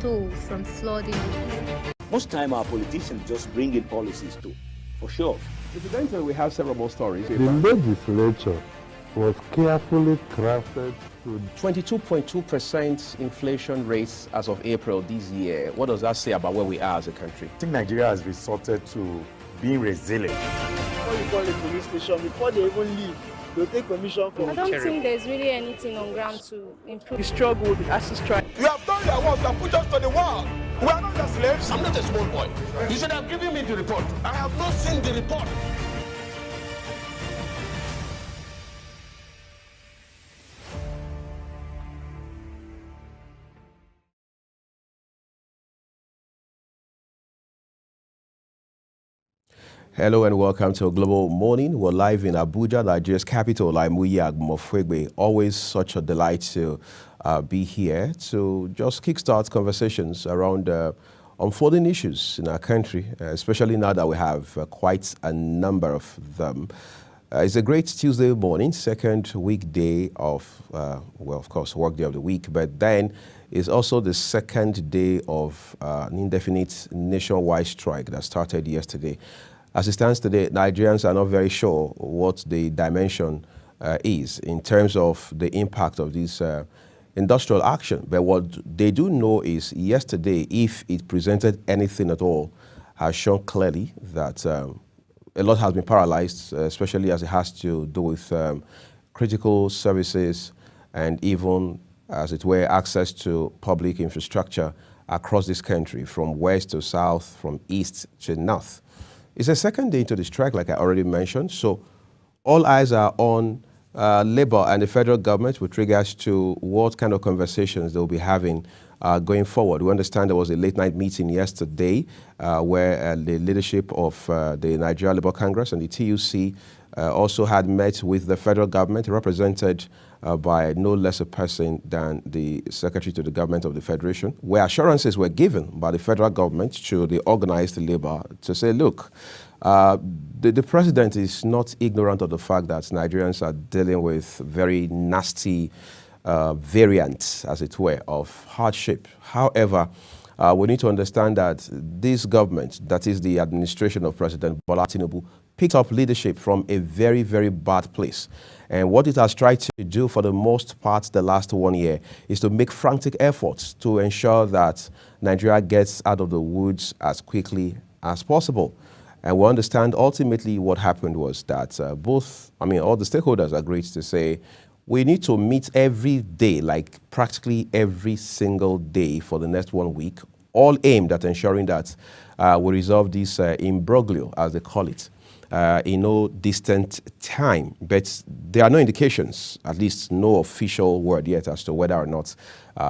toll from flooding. Most time our politicians just bring in policies for sure. Incidentally, we have several more stories. The legislature was carefully crafted to 22.2% inflation rates as of April this year. What does that say about where we are as a country? I think Nigeria has resorted to being resilient. Before you call a police station, before they even leave, they'll take permission from I don't think there's really anything on ground to improve. the struggle, the ASU strike. You have done your work and put us to the wall. We are not the slaves. I'm not a small boy. You should have given me the report. I have not seen the report. Hello and welcome to Global Morning. We're live in Abuja, Nigeria's capital. I'm Muyi Agumofwegbe. Always such a delight to be here to just kickstart conversations around unfolding issues in our country, especially now that we have quite a number of them. It's a great Tuesday morning, second weekday of, well, of course, work day of the week, but then it's also the second day of an indefinite nationwide strike that started yesterday. As it stands today, Nigerians are not very sure what the dimension is in terms of the impact of this industrial action. But what they do know is yesterday, if it presented anything at all, has shown clearly that a lot has been paralyzed, especially as it has to do with critical services and even, as it were, access to public infrastructure across this country, from west to south, from east to north. It's a second day into the strike, like I already mentioned, so all eyes are on Labour and the federal government with regards to what kind of conversations they'll be having going forward. We understand there was a late-night meeting yesterday where the leadership of the Nigeria Labour Congress and the TUC also had met with the federal government, represented by no less a person than the Secretary to the Government of the Federation, where assurances were given by the federal government to the organized labor to say, look, the president is not ignorant of the fact that Nigerians are dealing with very nasty variants, as it were, of hardship. However, we need to understand that this government, that is the administration of President Bola Tinubu, picked up leadership from a very, very bad place. And what it has tried to do for the most part the last 1 year is to make frantic efforts to ensure that Nigeria gets out of the woods as quickly as possible. And we understand ultimately what happened was that all the stakeholders agreed to say, we need to meet every day, like practically every single day for the next 1 week, all aimed at ensuring that we resolve this imbroglio, as they call it, in no distant time. But there are no indications, at least no official word yet, as to whether or not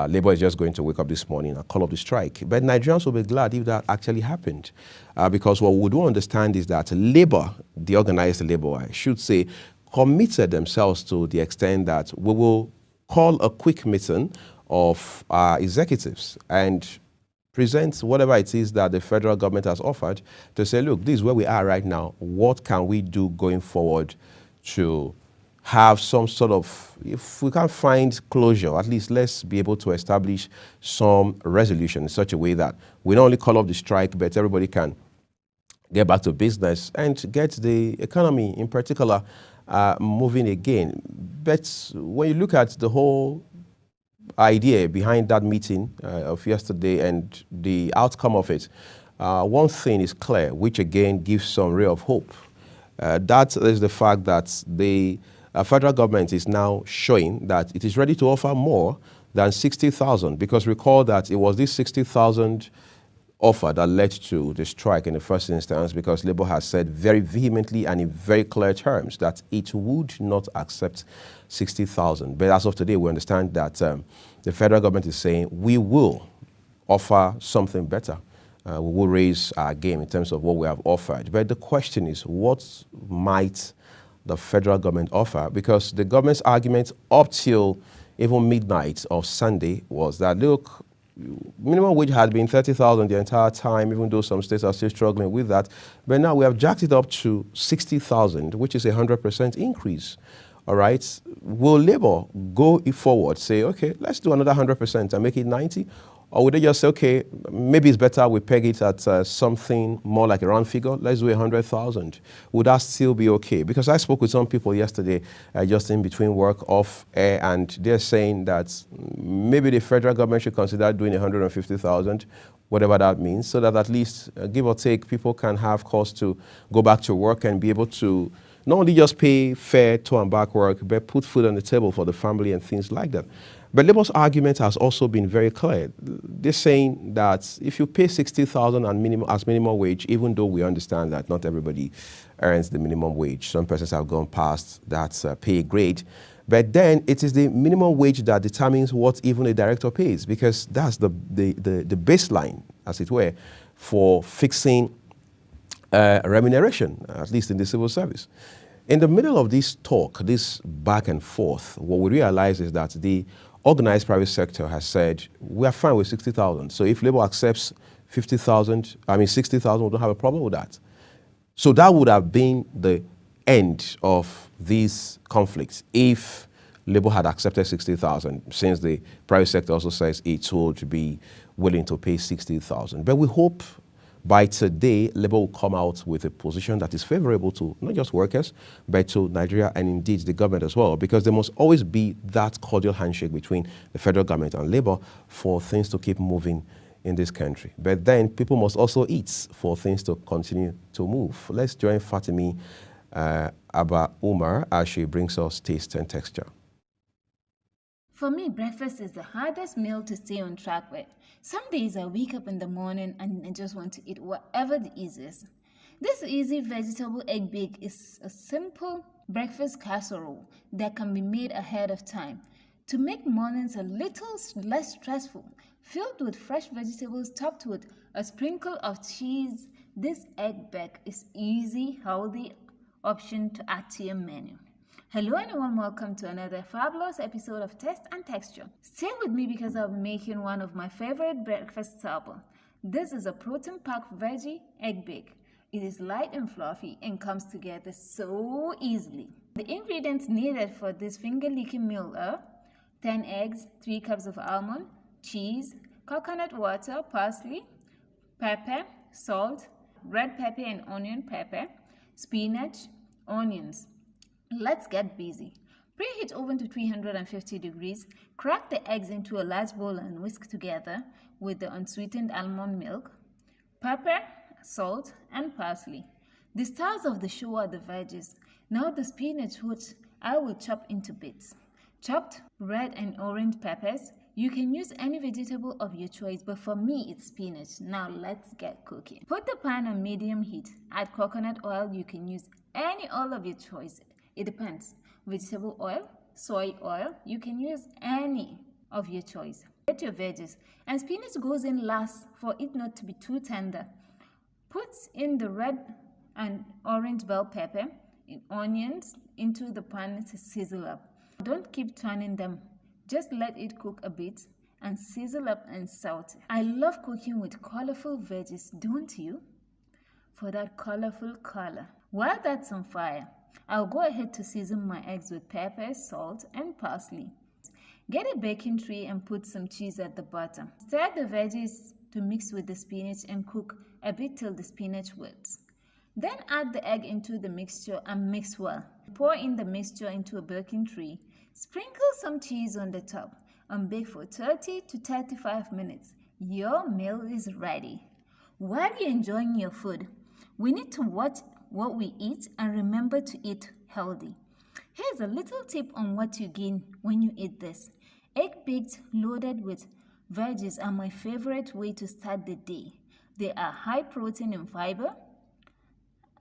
Labour is just going to wake up this morning and call off the strike. But Nigerians will be glad if that actually happened, because what we do understand is that Labour, the organized Labour, I should say, committed themselves to the extent that we will call a quick meeting of our executives and present whatever it is that the federal government has offered to say, look, this is where we are right now. What can we do going forward to have some sort of, if we can't find closure, at least let's be able to establish some resolution in such a way that we not only call off the strike, but everybody can get back to business and get the economy in particular moving again. But when you look at the whole idea behind that meeting of yesterday and the outcome of it, one thing is clear, which again gives some ray of hope. That is the fact that the federal government is now showing that it is ready to offer more than 60,000, because recall that it was this 60,000 offer that led to the strike in the first instance, because Labour has said very vehemently and in very clear terms that it would not accept 60,000. But as of today, we understand that the federal government is saying we will offer something better. We will raise our game in terms of what we have offered. But the question is, what might the federal government offer? Because the government's argument up till even midnight of Sunday was that, look, minimum wage had been 30,000 the entire time, even though some states are still struggling with that. But now we have jacked it up to 60,000, which is a 100% increase. All right. Will Labour go forward, say, okay, let's do another 100% and make it 90? Or would they just say, okay, maybe it's better we peg it at something more like a round figure, let's do 100,000. Would that still be okay? Because I spoke with some people yesterday, just in between work, off air, and they're saying that maybe the federal government should consider doing 150,000, whatever that means, so that at least, give or take, people can have cause to go back to work and be able to not only just pay fair to and back work, but put food on the table for the family and things like that. But Labour's argument has also been very clear. They're saying that if you pay 60,000 as minimum wage, even though we understand that not everybody earns the minimum wage, some persons have gone past that pay grade, but then it is the minimum wage that determines what even a director pays, because that's the baseline, as it were, for fixing remuneration, at least in the civil service. In the middle of this talk, this back and forth, what we realize is that the organized private sector has said, we are fine with 60,000. So if Labour accepts 60,000, we don't have a problem with that. So that would have been the end of these conflicts if Labour had accepted 60,000, since the private sector also says it would be willing to pay 60,000. But we hope by today, Labour will come out with a position that is favorable to not just workers, but to Nigeria and indeed the government as well, because there must always be that cordial handshake between the federal government and Labour for things to keep moving in this country. But then people must also eat for things to continue to move. Let's join Fatimi Abba Umar as she brings us taste and texture. For me, breakfast is the hardest meal to stay on track with. Some days I wake up in the morning and I just want to eat whatever the easiest. This easy vegetable egg bake is a simple breakfast casserole that can be made ahead of time to make mornings a little less stressful. Filled with fresh vegetables topped with a sprinkle of cheese, this egg bake is easy, healthy option to add to your menu. Hello and welcome to another fabulous episode of Taste and Texture. Stay with me because I'll be making one of my favorite breakfast staples. This is a protein-packed veggie egg bake. It is light and fluffy and comes together so easily. The ingredients needed for this finger-licking meal are 10 eggs, 3 cups of almond, cheese, coconut water, parsley, pepper, salt, red pepper and onion pepper, spinach, onions. Let's get busy. Preheat oven to 350 degrees. Crack the eggs into a large bowl and whisk together with the unsweetened almond milk, pepper, salt, and parsley. The stars of the show are the veggies. Now the spinach, which I will chop into bits. Chopped red and orange peppers. You can use any vegetable of your choice, but for me it's spinach. Now let's get cooking. Put the pan on medium heat. Add coconut oil. You can use any oil of your choice. It depends. Vegetable oil, soy oil, you can use any of your choice. Get your veggies, and spinach goes in last for it not to be too tender. Put in the red and orange bell pepper and onions into the pan to sizzle up. Don't keep turning them. Just let it cook a bit and sizzle up and salt. I love cooking with colorful veggies, don't you? For that colorful color. While that's on fire, I'll go ahead to season my eggs with pepper, salt, and parsley. Get a baking tray and put some cheese at the bottom. Stir the veggies to mix with the spinach and cook a bit till the spinach wilts. Then add the egg into the mixture and mix well. Pour in the mixture into a baking tray. Sprinkle some cheese on the top and bake for 30 to 35 minutes. Your meal is ready. While you're enjoying your food, we need to watch what we eat and remember to eat healthy. Here's a little tip on what you gain when you eat this. Egg baked loaded with veggies are my favorite way to start the day. They are high protein and fiber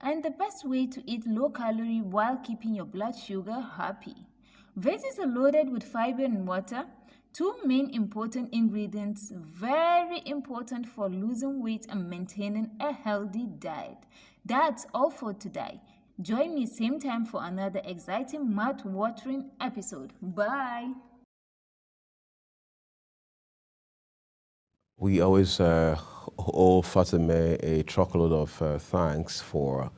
and the best way to eat low calorie while keeping your blood sugar happy. Veggies are loaded with fiber and water, two main important ingredients, very important for losing weight and maintaining a healthy diet. That's all for today. Join me same time for another exciting, mouth-watering episode. Bye. We always owe Fatime a truckload of thanks for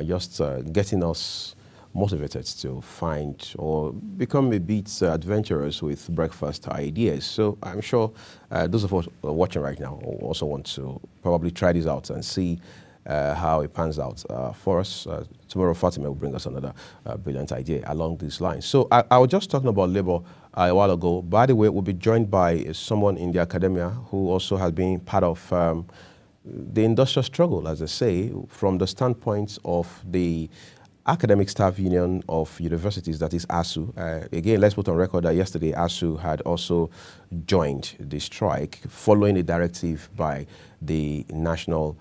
just getting us motivated to find or become a bit adventurous with breakfast ideas. So I'm sure those of us watching right now also want to probably try this out and see how it pans out for us. Tomorrow, Fatima will bring us another brilliant idea along these lines. So I was just talking about labor a while ago. By the way, we'll be joined by someone in the academia who also has been part of the industrial struggle, as I say, from the standpoint of the Academic Staff Union of Universities, that is ASU. Again, let's put on record that yesterday ASU had also joined the strike following a directive by the national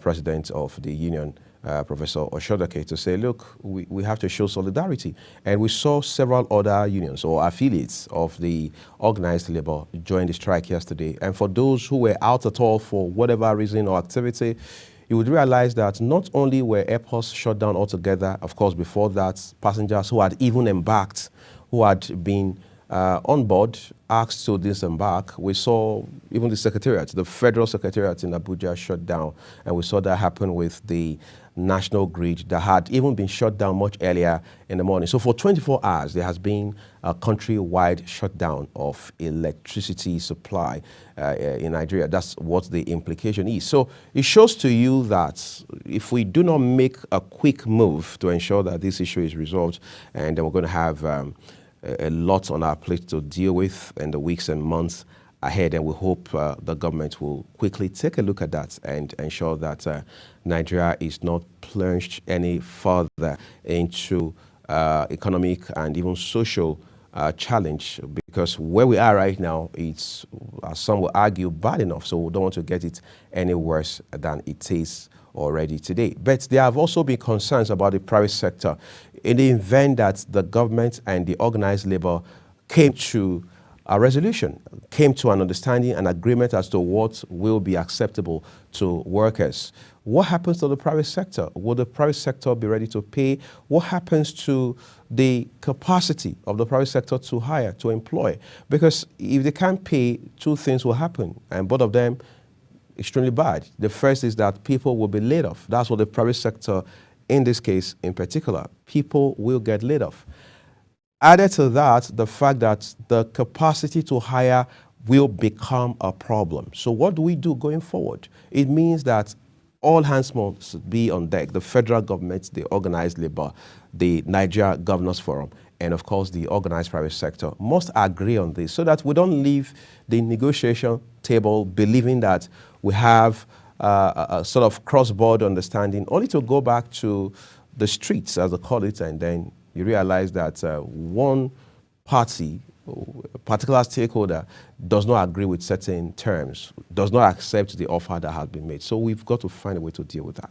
president of the union, Professor Oshodake, to say, look, we have to show solidarity. And we saw several other unions or affiliates of the organized labor join the strike yesterday. And for those who were out at all for whatever reason or activity, you would realize that not only were airports shut down altogether, of course, before that, passengers who had even embarked, who had been on board, asked to disembark. We saw even the secretariat, the federal secretariat in Abuja shut down, and we saw that happen with the national grid that had even been shut down much earlier in the morning. So for 24 hours, there has been a countrywide shutdown of electricity supply in Nigeria. That's what the implication is. So it shows to you that if we do not make a quick move to ensure that this issue is resolved, and then we're going to have a lot on our plate to deal with in the weeks and months ahead, and we hope the government will quickly take a look at that and ensure that Nigeria is not plunged any further into economic and even social challenge, because where we are right now, it's, as some will argue, bad enough, so we don't want to get it any worse than it is already today. But there have also been concerns about the private sector in the event that the government and the organized labor came to a resolution, came to an understanding, an agreement as to what will be acceptable to workers. What happens to the private sector? Will the private sector be ready to pay? What happens to the capacity of the private sector to hire, to employ? Because if they can't pay, two things will happen, and both of them extremely bad. The first is that people will be laid off. That's what the private sector, in this case in particular, people will get laid off. Added to that, the fact that the capacity to hire will become a problem. So what do we do going forward? It means that all hands must be on deck. The federal government, the organized labor, the Nigeria Governors Forum, and of course the organized private sector must agree on this so that we don't leave the negotiation table believing that we have a sort of cross-border understanding, only to go back to the streets, as they call it, and then you realize that one party, a particular stakeholder, does not agree with certain terms, does not accept the offer that has been made. So we've got to find a way to deal with that.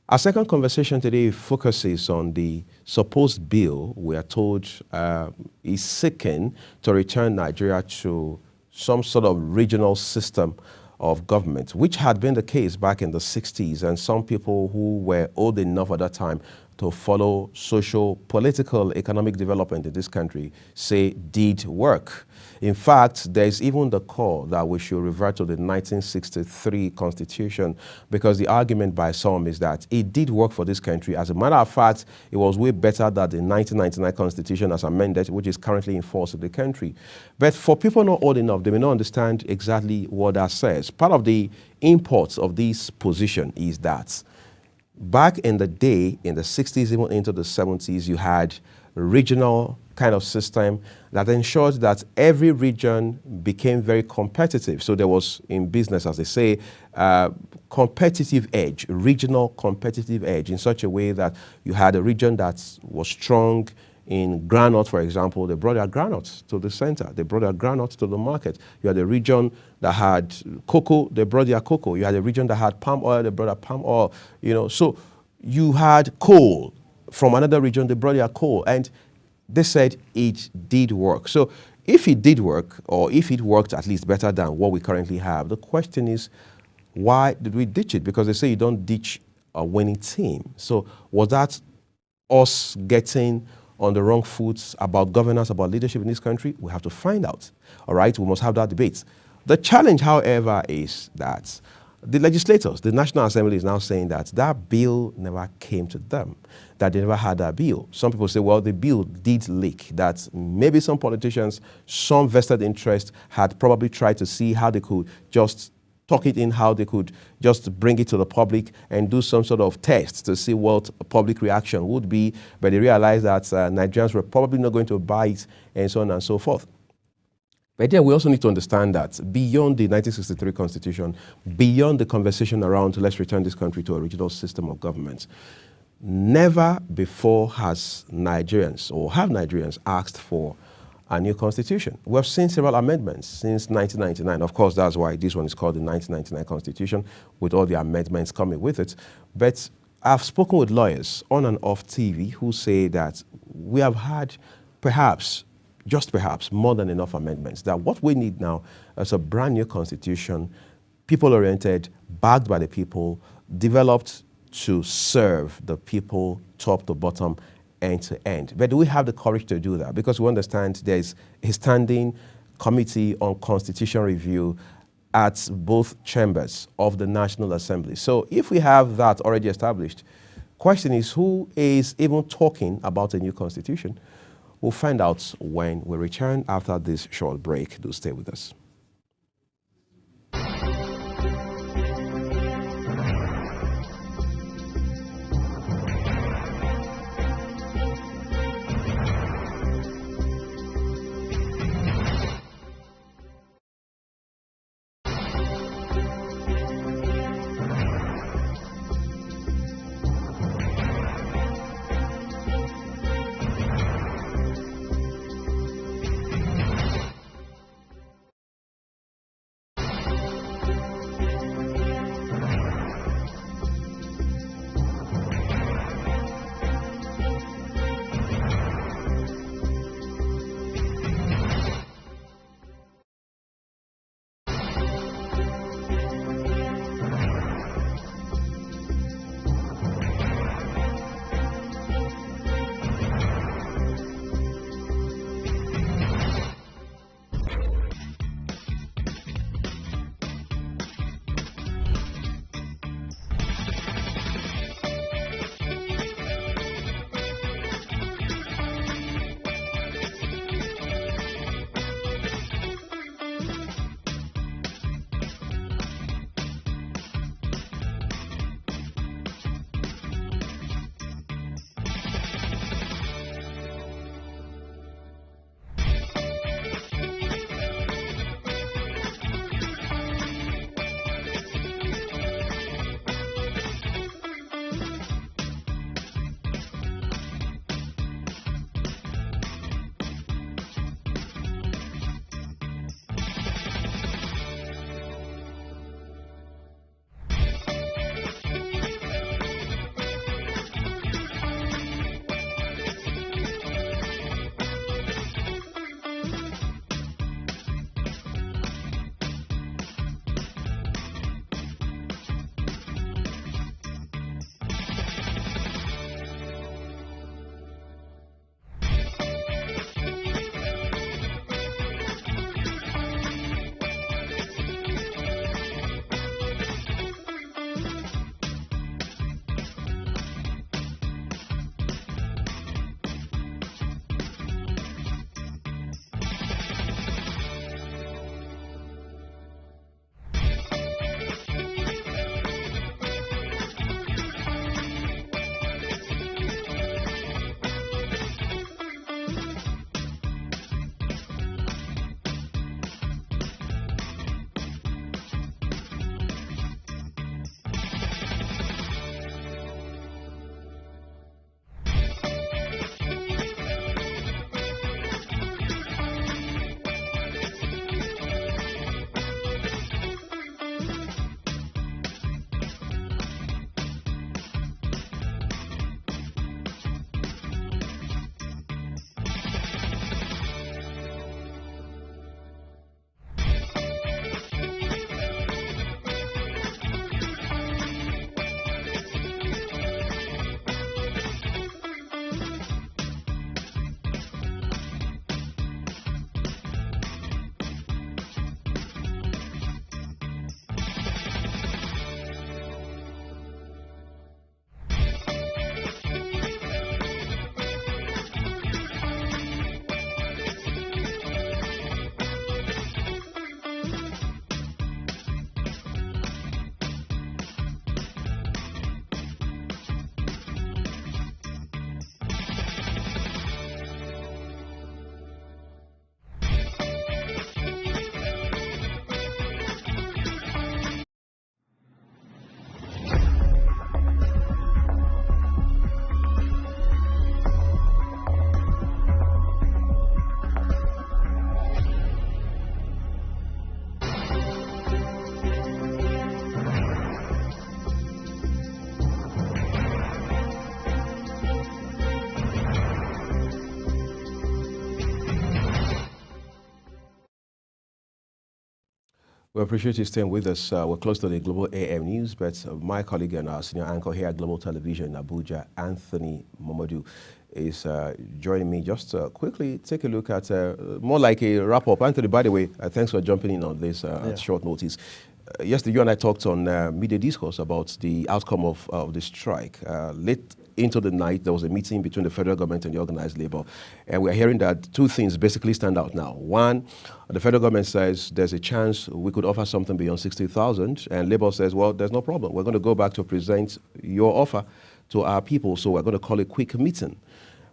Our second conversation today focuses on the supposed bill we are told is seeking to return Nigeria to some sort of regional system of government, which had been the case back in the 60s, and some people who were old enough at that time to follow social, political, economic development in this country say did work. In fact, there's even the call that we should revert to the 1963 Constitution, because the argument by some is that it did work for this country. As a matter of fact, it was way better than the 1999 Constitution as amended, which is currently in force in the country. But for people not old enough, they may not understand exactly what that says. Part of the import of this position is that back in the day, in the 60s, even into the 70s, you had a regional kind of system that ensured that every region became very competitive. So there was, in business, as they say, competitive edge, regional competitive edge, in such a way that you had a region that was strong in groundnut, for example. They brought their groundnuts to the center. They brought their groundnuts to the market. You had a region that had cocoa. They brought their cocoa. You had a region that had palm oil. They brought their palm oil. You know, so you had coal from another region. They brought their coal, and they said it did work. So if it did work, or if it worked at least better than what we currently have, the question is, why did we ditch it? Because they say you don't ditch a winning team. So was that us getting on the wrong foot about governance, about leadership in this country? We have to find out. All right, we must have that debate. The challenge, however, is that the legislators, the National Assembly is now saying that that bill never came to them, that they never had that bill. Some people say, well, the bill did leak, that maybe some politicians, some vested interest had probably tried to see how they could just tuck it in, how they could just bring it to the public and do some sort of test to see what a public reaction would be, but they realized that Nigerians were probably not going to buy it and so on and so forth. But then we also need to understand that beyond the 1963 Constitution, beyond the conversation around let's return this country to a regional system of government, never before has Nigerians or have Nigerians asked for a new constitution. We have seen several amendments since 1999. Of course, that's why this one is called the 1999 Constitution, with all the amendments coming with it. But I've spoken with lawyers on and off TV who say that we have had perhaps, just perhaps, more than enough amendments, that what we need now is a brand new constitution, people-oriented, backed by the people, developed to serve the people top to bottom, end to end. But do we have the courage to do that? Because we understand there's a standing committee on constitutional review at both chambers of the National Assembly. So if we have that already established, question is, who is even talking about a new constitution? We'll find out when we return after this short break. Do stay with us. We appreciate you staying with us. We're close to the Global AM News, but my colleague and our senior anchor here at Global Television in Abuja, Anthony Momodu, is joining me. Just quickly take a look at more like a wrap-up. Anthony, by the way, thanks for jumping in on this at short notice. Yesterday, you and I talked on Media Discourse about the outcome of the strike. Late into the night, there was a meeting between the federal government and the organized labor. And we're hearing that two things basically stand out now. One, the federal government says there's a chance we could offer something beyond 60,000. And labor says, well, there's no problem. We're going to go back to present your offer to our people. So we're going to call a quick meeting.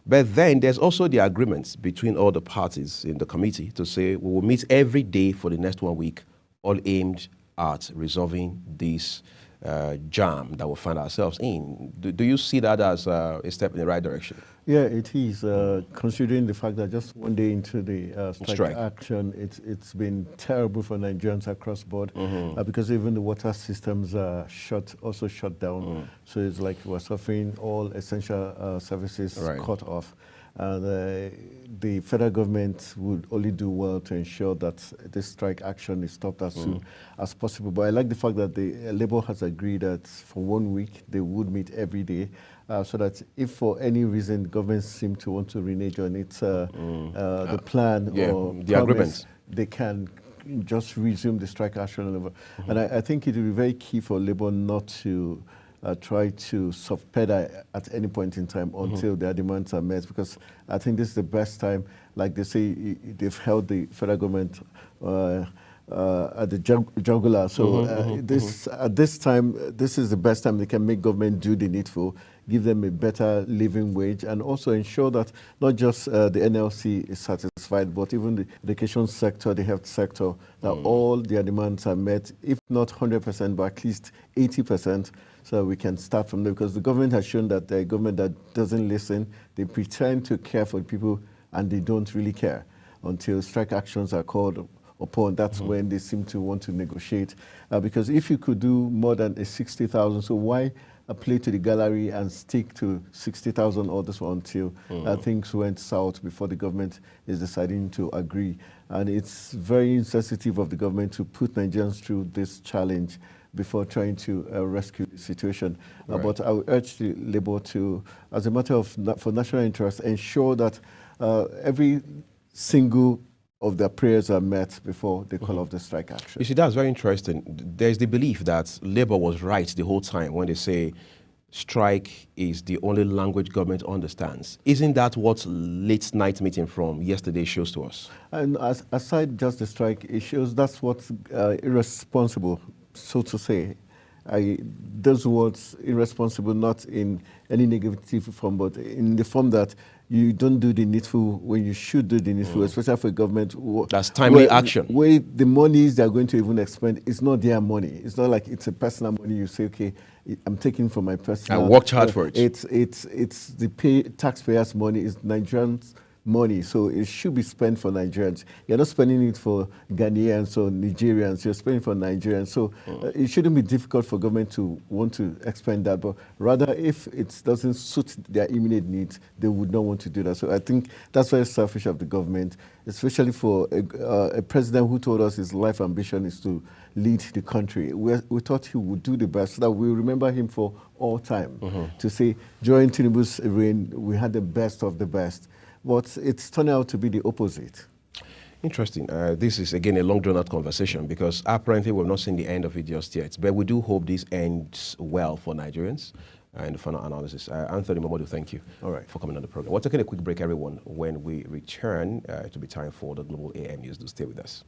But then there's also the agreement between all the parties in the committee to say we will meet every day for the next 1 week, all aimed at resolving this jam that we find ourselves in. Do you see that as a step in the right direction? Yeah, it is. Considering the fact that just 1 day into the strike action, it's been terrible for Nigerians across board because even the water systems are also shut down. So it's like we're suffering all essential services cut off. The federal government would only do well to ensure that this strike action is stopped as soon as possible. But I like the fact that the Labour has agreed that for 1 week they would meet every day, so that if for any reason the government seem to want to renege on its the plan or the agreement, they can just resume the strike action. And I think it will be very key for Labour not to try to soft pedal at any point in time until their demands are met, because I think this is the best time. Like they say, they've held the federal government at the jugular. So at this time, this is the best time they can make government do the needful, give them a better living wage, and also ensure that not just the NLC is satisfied, but even the education sector, the health sector, that all their demands are met, if not 100%, but at least 80%. So we can start from there, because the government has shown that they're a government that doesn't listen. They pretend to care for the people, and they don't really care until strike actions are called upon. That's when they seem to want to negotiate. Because if you could do more than 60,000, so why play to the gallery and stick to 60,000 orders until things went south before the government is deciding to agree? And it's very insensitive of the government to put Nigerians through this challenge before trying to rescue the situation. But I would urge the Labour to, as a matter of for national interest, ensure that every single of their prayers are met before they call off the strike action. You see, that's very interesting. There's the belief that Labour was right the whole time when they say strike is the only language government understands. Isn't that what late night meeting from yesterday shows to us? And aside just the strike, it shows that's what's irresponsible, so to say. Those words, irresponsible, not in any negative form, but in the form that you don't do the needful when you should do the needful, especially for a government. That's timely action. Where the monies they're going to even expend, it's not their money. It's not like it's a personal money. You say, okay, I'm taking from my personal. I worked hard for it. It's the taxpayers' money. It's Nigerians' money, so it should be spent for Nigerians. You're not spending it for Ghanaians or Nigerians. You're spending for Nigerians. So it shouldn't be difficult for government to want to expend that, but rather if it doesn't suit their immediate needs, they would not want to do that. So I think that's very selfish of the government, especially for a president who told us his life ambition is to lead the country. We thought he would do the best, so that we remember him for all time, to say during Tinubu's reign, we had the best of the best. But it's turned out to be the opposite. Interesting. This is, again, a long, drawn-out conversation, because apparently we've not seen the end of it just yet. But we do hope this ends well for Nigerians and the final analysis. Anthony Momodu, thank you for coming on the program. We're taking a quick break, everyone. When we return, it will be time for the Global AM News. Do stay with us.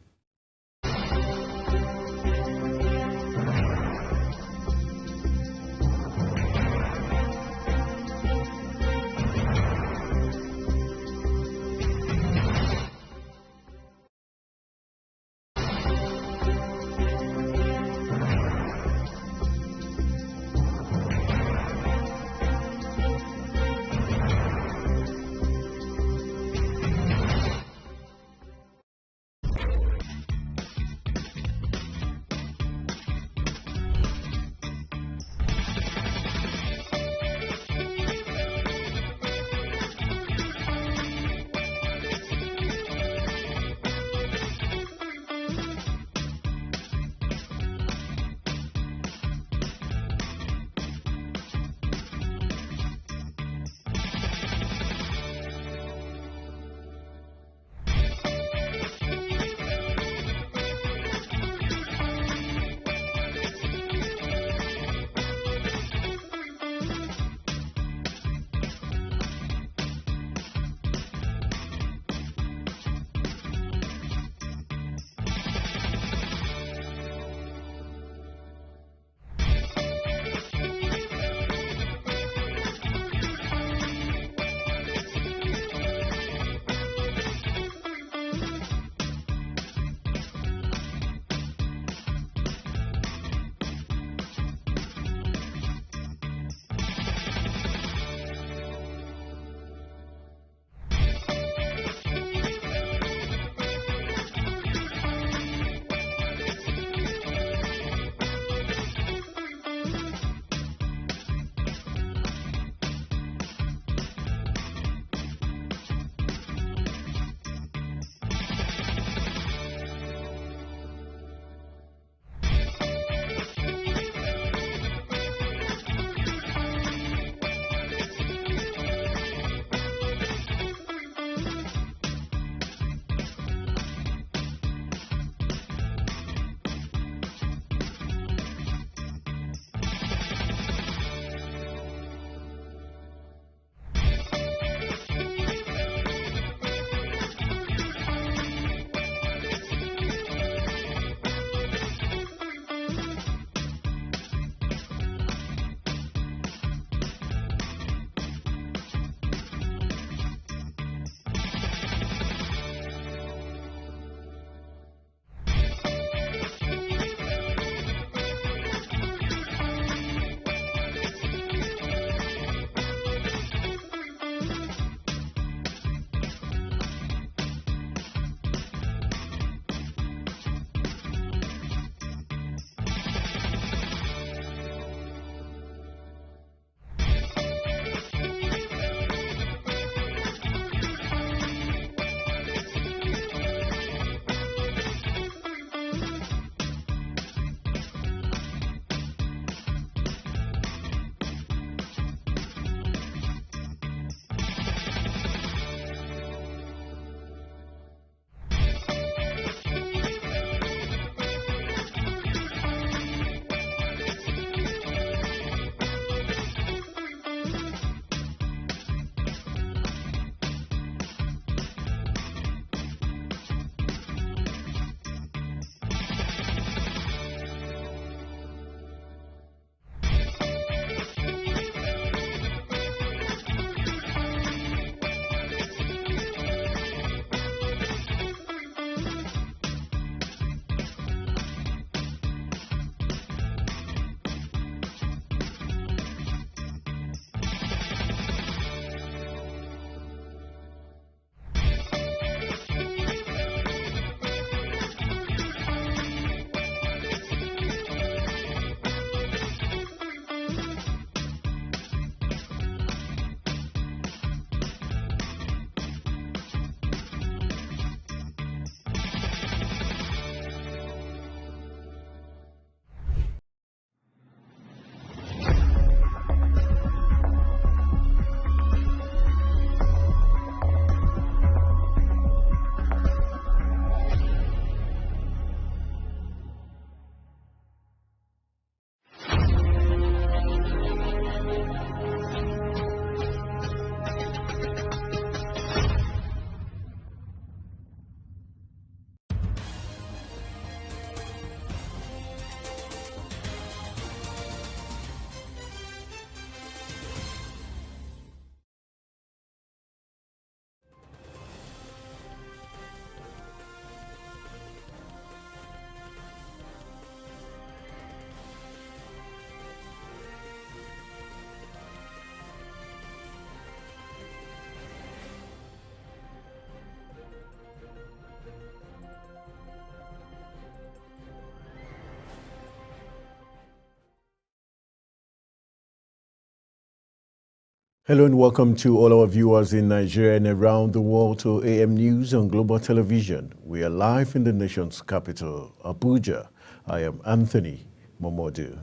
Hello and welcome to all our viewers in Nigeria and around the world to AM News on Global Television. We are live in the nation's capital, Abuja. I am Anthony Momodu.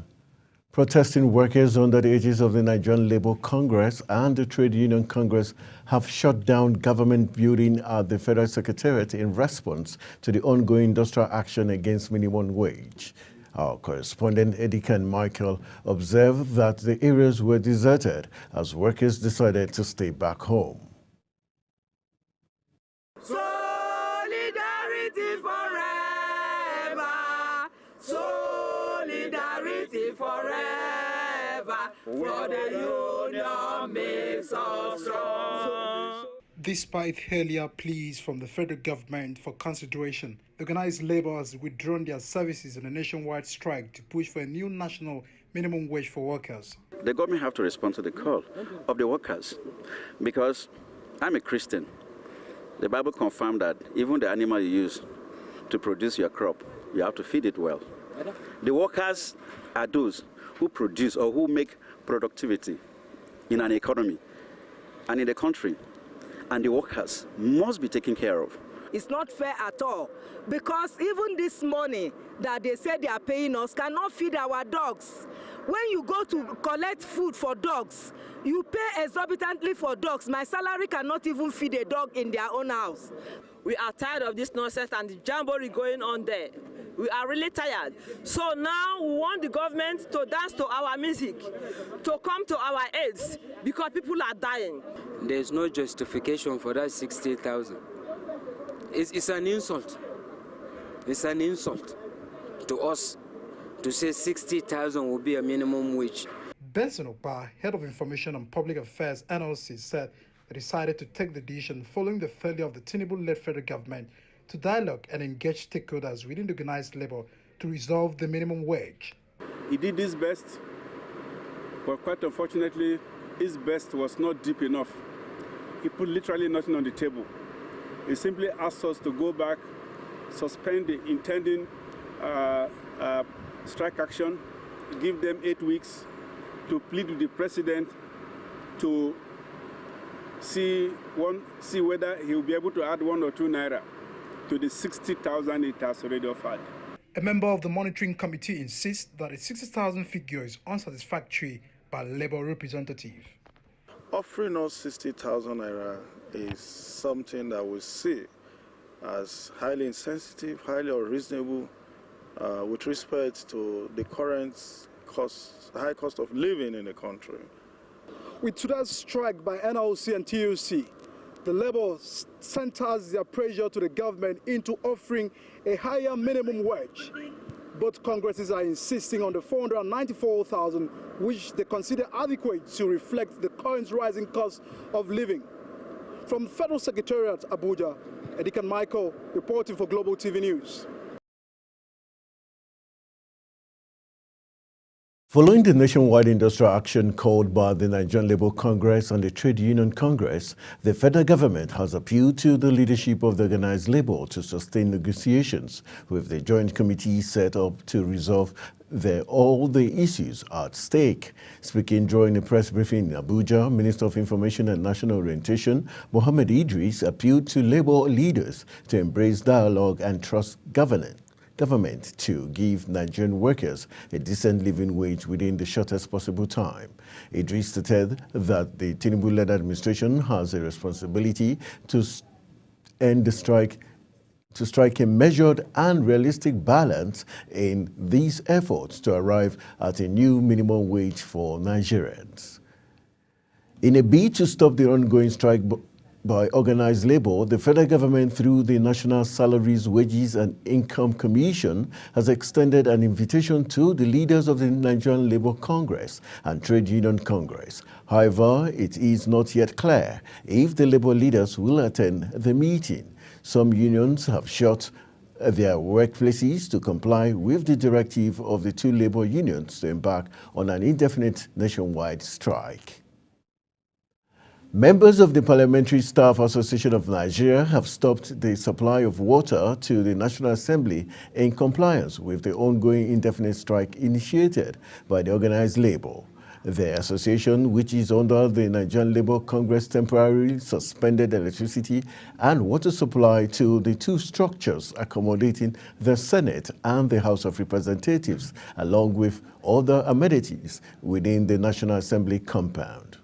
Protesting workers under the aegis of the Nigerian Labour Congress and the Trade Union Congress have shut down government building at the Federal Secretariat in response to the ongoing industrial action against minimum wage. Our correspondent Edikan Michael observed that the areas were deserted as workers decided to stay back home. Solidarity forever! Solidarity forever! For the union makes us strong. Despite earlier pleas from the federal government for consideration, organized labor has withdrawn their services in a nationwide strike to push for a new national minimum wage for workers. The government have to respond to the call of the workers because I'm a Christian. The Bible confirmed that even the animal you use to produce your crop, you have to feed it well. The workers are those who produce or who make productivity in an economy and in the country. And the workers must be taken care of. It's not fair at all because even this money that they say they are paying us cannot feed our dogs. When you go to collect food for dogs, you pay exorbitantly for dogs. My salary cannot even feed a dog in their own house. We are tired of this nonsense and the jamboree going on there. We are really tired. So now we want the government to dance to our music, to come to our aids, because people are dying. There's no justification for that 60,000. It's an insult. It's an insult to us to say 60,000 will be a minimum wage. Benson Opa, head of Information and Public Affairs NLC, said they decided to take the decision following the failure of the Tinubu-led federal government to dialogue and engage stakeholders within the organized labor to resolve the minimum wage. He did his best, but quite unfortunately, his best was not deep enough. He put literally nothing on the table. He simply asked us to go back, suspend the intending strike action, give them 8 weeks to plead with the president to see whether he will be able to add 1 or 2 naira to the 60,000 it has already offered. A member of the monitoring committee insists that the 60,000 figure is unsatisfactory by labor representative. Offering us 60,000 naira is something that we see as highly insensitive, highly unreasonable with respect to the current high cost of living in the country. With today's strike by NLC and TUC, the labor centers their pressure to the government into offering a higher minimum wage. Both congresses are insisting on the 494,000, which they consider adequate to reflect the current rising cost of living. From the Federal Secretariat, Abuja, Edikan Michael reporting for Global TV News. Following the nationwide industrial action called by the Nigerian Labour Congress and the Trade Union Congress, the federal government has appealed to the leadership of the organized labor to sustain negotiations with the joint committee set up to resolve all the issues at stake. Speaking during a press briefing in Abuja, Minister of Information and National Orientation, Mohammed Idris, appealed to labor leaders to embrace dialogue and trust government to give Nigerian workers a decent living wage within the shortest possible time. Idris stated that the Tinubu-led administration has a responsibility to end the strike, to strike a measured and realistic balance in these efforts to arrive at a new minimum wage for Nigerians. In a bid to stop the ongoing strike by organized labor, the federal government, through the National Salaries, Wages and Income Commission, has extended an invitation to the leaders of the Nigerian Labour Congress and Trade Union Congress. However, it is not yet clear if the labor leaders will attend the meeting. Some unions have shut their workplaces to comply with the directive of the two labor unions to embark on an indefinite nationwide strike. Members of the Parliamentary Staff Association of Nigeria have stopped the supply of water to the National Assembly in compliance with the ongoing indefinite strike initiated by the organized labor. The association, which is under the Nigerian Labour Congress, temporarily suspended electricity and water supply to the two structures accommodating the Senate and the House of Representatives, along with other amenities within the National Assembly compound.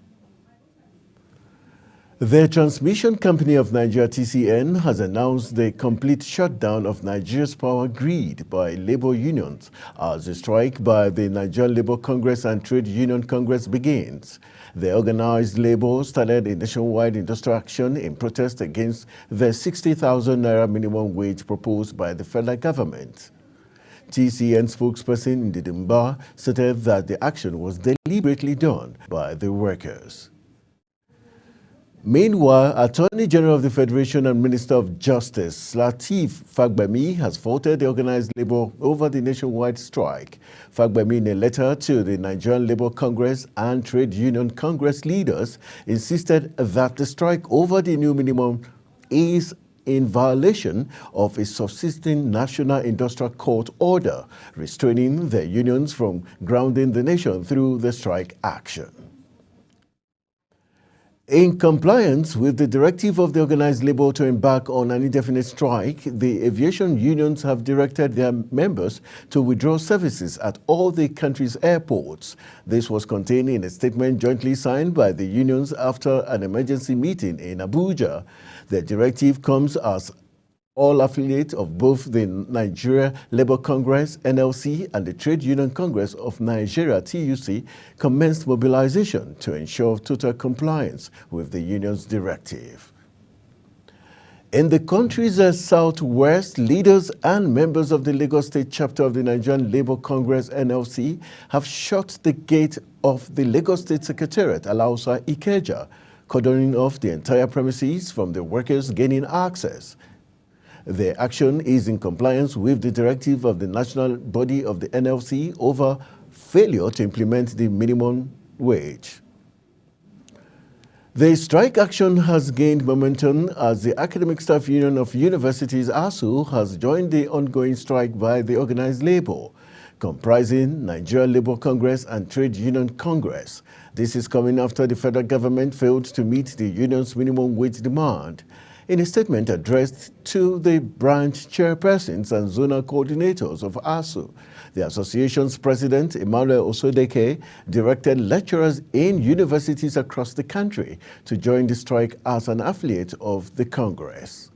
The Transmission Company of Nigeria, TCN, has announced the complete shutdown of Nigeria's power grid by labor unions as the strike by the Nigerian Labour Congress and Trade Union Congress begins. The organized labor started a nationwide industrial action in protest against the 60,000 naira minimum wage proposed by the federal government. TCN spokesperson Ndidimba stated that the action was deliberately done by the workers. Meanwhile, Attorney General of the Federation and Minister of Justice, Lateef Fagbemi, has faulted the organized labor over the nationwide strike. Fagbemi, in a letter to the Nigerian Labour Congress and Trade Union Congress leaders, insisted that the strike over the new minimum is in violation of a subsisting National Industrial Court order, restraining the unions from grounding the nation through the strike action. In compliance with the directive of the organized labor to embark on an indefinite strike, the aviation unions have directed their members to withdraw services at all the country's airports. This was contained in a statement jointly signed by the unions after an emergency meeting in Abuja. The directive comes as all affiliates of both the Nigeria Labour Congress, NLC, and the Trade Union Congress of Nigeria, TUC, commenced mobilization to ensure total compliance with the union's directive. In the country's southwest, leaders and members of the Lagos State chapter of the Nigerian Labour Congress, NLC, have shut the gate of the Lagos State Secretariat, Alausa Ikeja, cordoning off the entire premises from the workers gaining access. The action is in compliance with the directive of the national body of the NLC over failure to implement the minimum wage. The strike action has gained momentum as the Academic Staff Union of Universities, ASU, has joined the ongoing strike by the organized labor, comprising Nigeria Labour Congress and Trade Union Congress. This is coming after the federal government failed to meet the union's minimum wage demand. In a statement addressed to the branch chairpersons and zonal coordinators of ASU, the association's president, Emmanuel Osodeke, directed lecturers in universities across the country to join the strike as an affiliate of the Congress.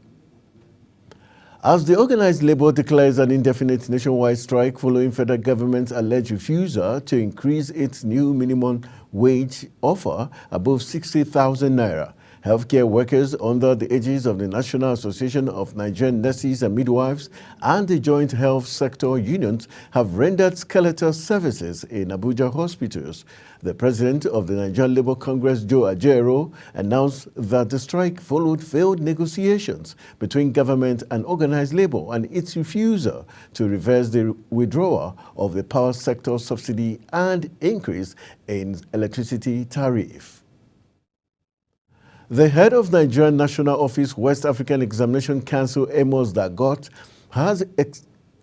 As the organized labor declares an indefinite nationwide strike following federal government's alleged refusal to increase its new minimum wage offer above 60,000 naira, healthcare workers under the aegis of the National Association of Nigerian Nurses and Midwives and the Joint Health Sector Unions have rendered skeletal services in Abuja hospitals. The president of the Nigerian Labour Congress, Joe Ajero, announced that the strike followed failed negotiations between government and organized labor and its refusal to reverse the withdrawal of the power sector subsidy and increase in electricity tariff. The head of Nigerian National Office West African Examination Council, Amos Dagot, has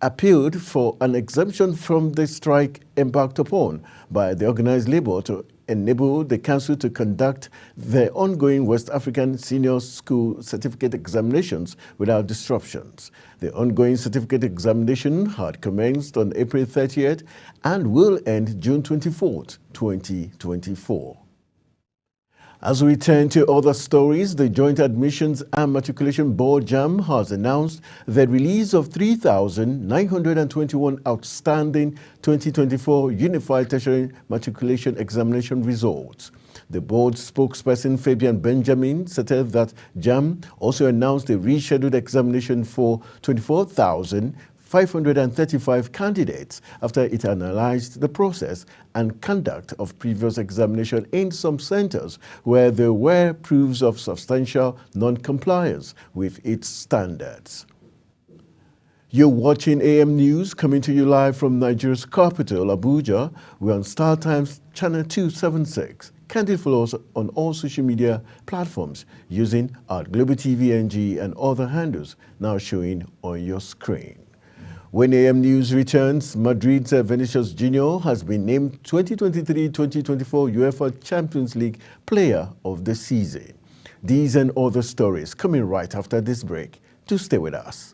appealed for an exemption from the strike embarked upon by the organized labor to enable the council to conduct the ongoing West African Senior School Certificate examinations without disruptions. The ongoing certificate examination had commenced on April 30th and will end June 24th, 2024. As we turn to other stories, the Joint Admissions and Matriculation Board, JAMB, has announced the release of 3,921 outstanding 2024 Unified Tertiary Matriculation Examination results. The board's spokesperson, Fabian Benjamin, stated that JAMB also announced a rescheduled examination for 24,535 candidates after it analyzed the process and conduct of previous examination in some centers where there were proofs of substantial non-compliance with its standards. You're watching AM News, coming to you live from Nigeria's capital, Abuja. We're on Star Times Channel 276. Kindly follow us on all social media platforms using our Global TV NG and other handles now showing on your screen. When AM News returns, Madrid's Vinicius Jr. has been named 2023-2024 UEFA Champions League Player of the Season. These and other stories coming right after this break. Do stay with us.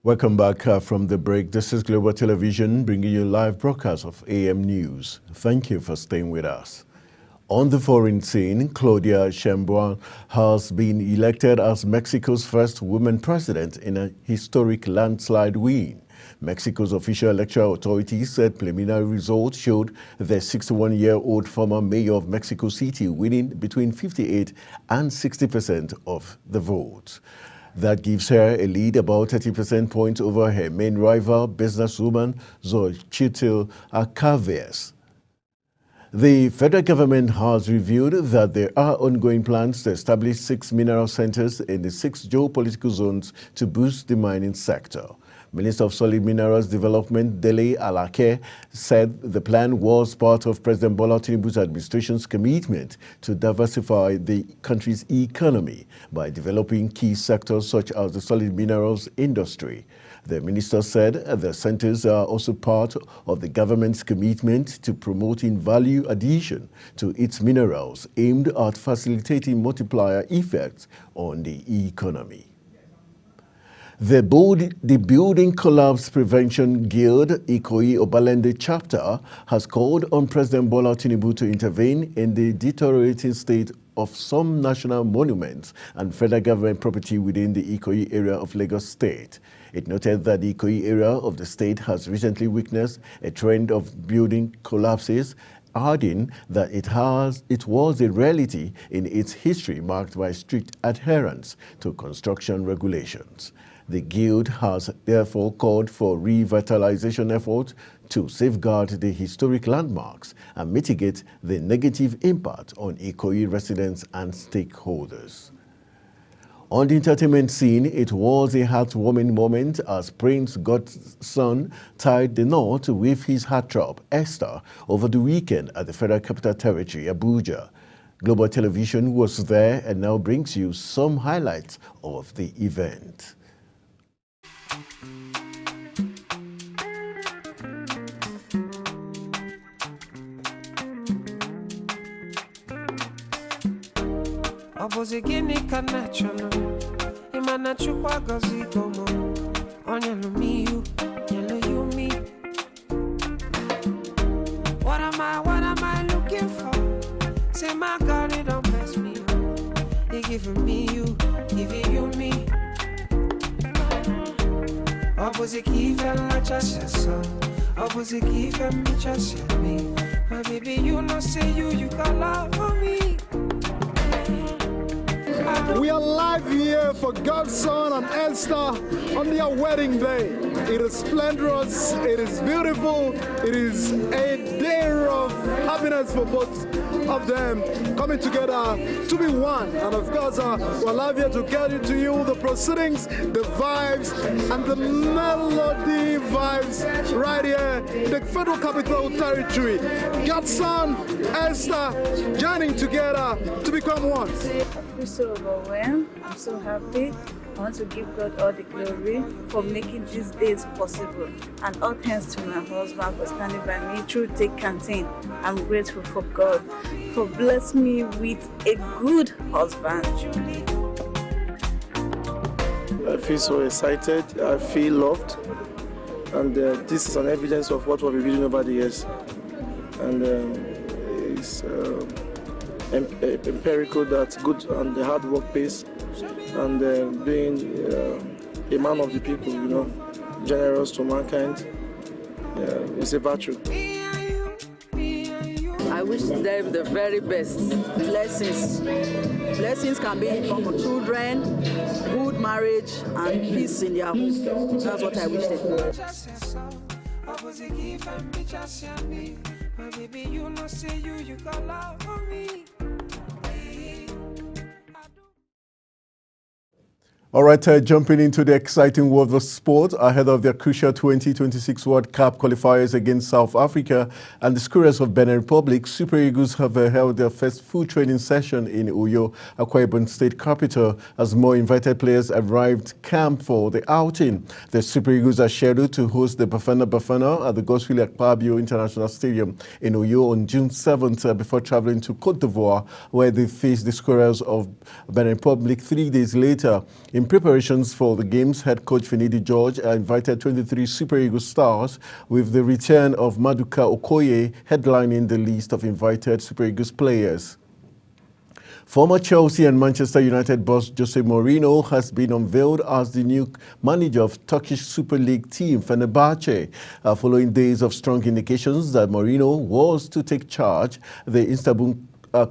Welcome back from the break. This is Global Television bringing you live broadcast of AM News. Thank you for staying with us. On the foreign scene, Claudia Sheinbaum has been elected as Mexico's first woman president in a historic landslide win. Mexico's official electoral authorities said preliminary results showed the 61-year-old former mayor of Mexico City winning between 58 and 60% of the votes. That gives her a lead about 30% points over her main rival, businesswoman Xochitl Galvez. The federal government has revealed that there are ongoing plans to establish 6 mineral centers in the 6 geopolitical zones to boost the mining sector. Minister of Solid Minerals Development, Dele Alake, said the plan was part of President Bola Tinubu's administration's commitment to diversify the country's economy by developing key sectors such as the solid minerals industry. The minister said the centers are also part of the government's commitment to promoting value addition to its minerals aimed at facilitating multiplier effects on the economy. The Building Collapse Prevention Guild, Ikoyi Obalende chapter, has called on President Bola Tinubu to intervene in the deteriorating state of some national monuments and federal government property within the Ikoyi area of Lagos State. It noted that the Ikoyi area of the state has recently witnessed a trend of building collapses, adding that it was a reality in its history marked by strict adherence to construction regulations. The Guild has therefore called for revitalization efforts to safeguard the historic landmarks and mitigate the negative impact on Ikoyi residents and stakeholders. On the entertainment scene, it was a heartwarming moment as Prince Godson tied the knot with his heartthrob, Esther, over the weekend at the Federal Capital Territory, Abuja. Global Television was there and now brings you some highlights of the event. What am I looking for? Say my God, it don't mess me up. He giving me you, giving you me. Opposite key fella just your son. Opposite key fella just your me. My baby, you know say you got love for me. We are live here for Godson and Esther on their wedding day. It is splendorous, it is beautiful, it is a day of happiness for both of them coming together to be one. And of course, we're live here to get to you the proceedings, the vibes, and the melody vibes right here in the Federal Capital Territory. Godson, Esther, joining together to become one. I'm so overwhelmed. I'm so happy. I want to give God all the glory for making these days possible. And all thanks to my husband for standing by me through thick and thin. I'm grateful for God for blessing me with a good husband. I feel so excited. I feel loved. And this is an evidence of what we've been doing over the years. And it's empirical that good and the hard work pays, and being a man of the people, you know, generous to mankind, is a virtue. I wish them the very best. Blessings. Blessings can be from children, good marriage, and peace in their home. That's what I wish them. My baby, you know, say you got love for me. All right, jumping into the exciting world of sport ahead of their crucial 2026 World Cup qualifiers against South Africa and the Squirrels of Benin Republic, Super Eagles have held their first full training session in Uyo, Akwa Ibom State capital, as more invited players arrived camp for the outing. The Super Eagles are scheduled to host the Bafana at the Godswill Akpabio International Stadium in Uyo on June 7th before traveling to Cote d'Ivoire, where they face the Squirrels of Benin Republic 3 days later. In preparations for the games, head coach Finidi George invited 23 Super Eagles stars, with the return of Maduka Okoye headlining the list of invited Super Eagles players. Former Chelsea and Manchester United boss Jose Mourinho has been unveiled as the new manager of Turkish Super League team Fenerbahce. Following days of strong indications that Mourinho was to take charge, the Istanbul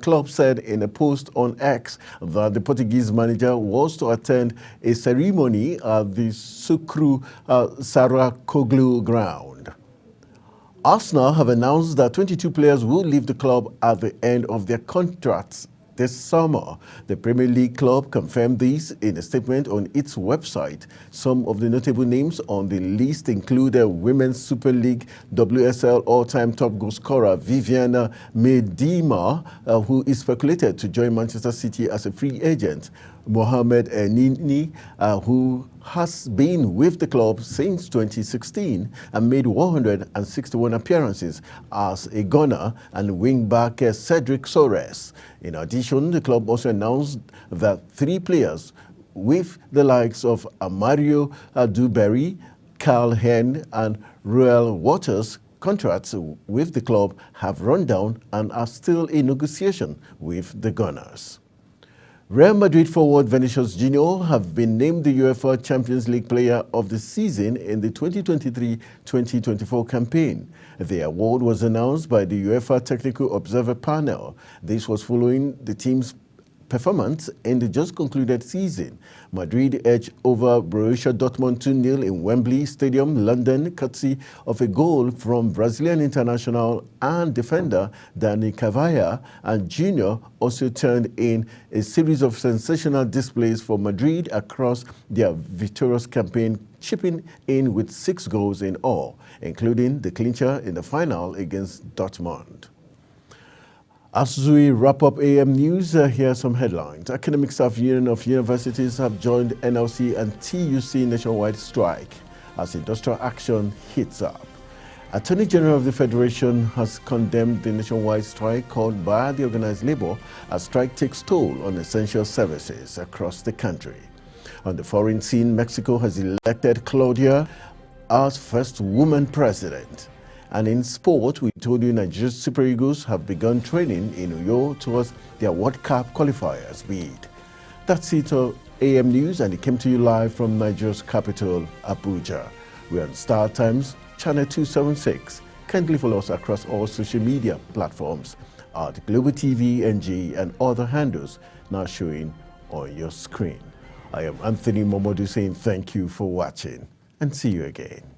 club said in a post on X that the Portuguese manager was to attend a ceremony at the Sukru Sarakoglu ground. Arsenal have announced that 22 players will leave the club at the end of their contracts this summer. The Premier League club confirmed this in a statement on its website. Some of the notable names on the list include Women's Super League WSL all-time top goal scorer Viviana Miedema, who is speculated to join Manchester City as a free agent. Mohamed Nini, who has been with the club since 2016 and made 161 appearances as a gunner, and wing-back Cedric Soares. In addition, the club also announced that 3 players with the likes of Mario Duberry, Carl Hen and Roel Waters contracts with the club have run down and are still in negotiation with the Gunners. Real Madrid forward Vinicius Junior have been named the UEFA Champions League Player of the Season in the 2023-2024 campaign. The award was announced by the UEFA Technical Observer Panel. This was following the team's performance in the just concluded season. Madrid edged over Borussia Dortmund 2-0 in Wembley Stadium, London, courtesy of a goal from Brazilian international and defender Dani Cavaya, and Junior also turned in a series of sensational displays for Madrid across their victorious campaign, chipping in with 6 goals in all, including the clincher in the final against Dortmund. As we wrap up AM News, here are some headlines. Academic Staff Union of Universities have joined NLC and TUC nationwide strike as industrial action heats up. Attorney General of the Federation has condemned the nationwide strike called by the organized labor as strike takes toll on essential services across the country. On the foreign scene, Mexico has elected Claudia as first woman president. And in sport, we told you Nigeria's Super Eagles have begun training in Uyo towards their World Cup qualifiers bid. That's it on AM News, and it came to you live from Nigeria's capital, Abuja. We're on Star Times, channel 276. Kindly follow us across all social media platforms at Global TV NG and other handles now showing on your screen. I am Anthony Momodu saying thank you for watching, and see you again.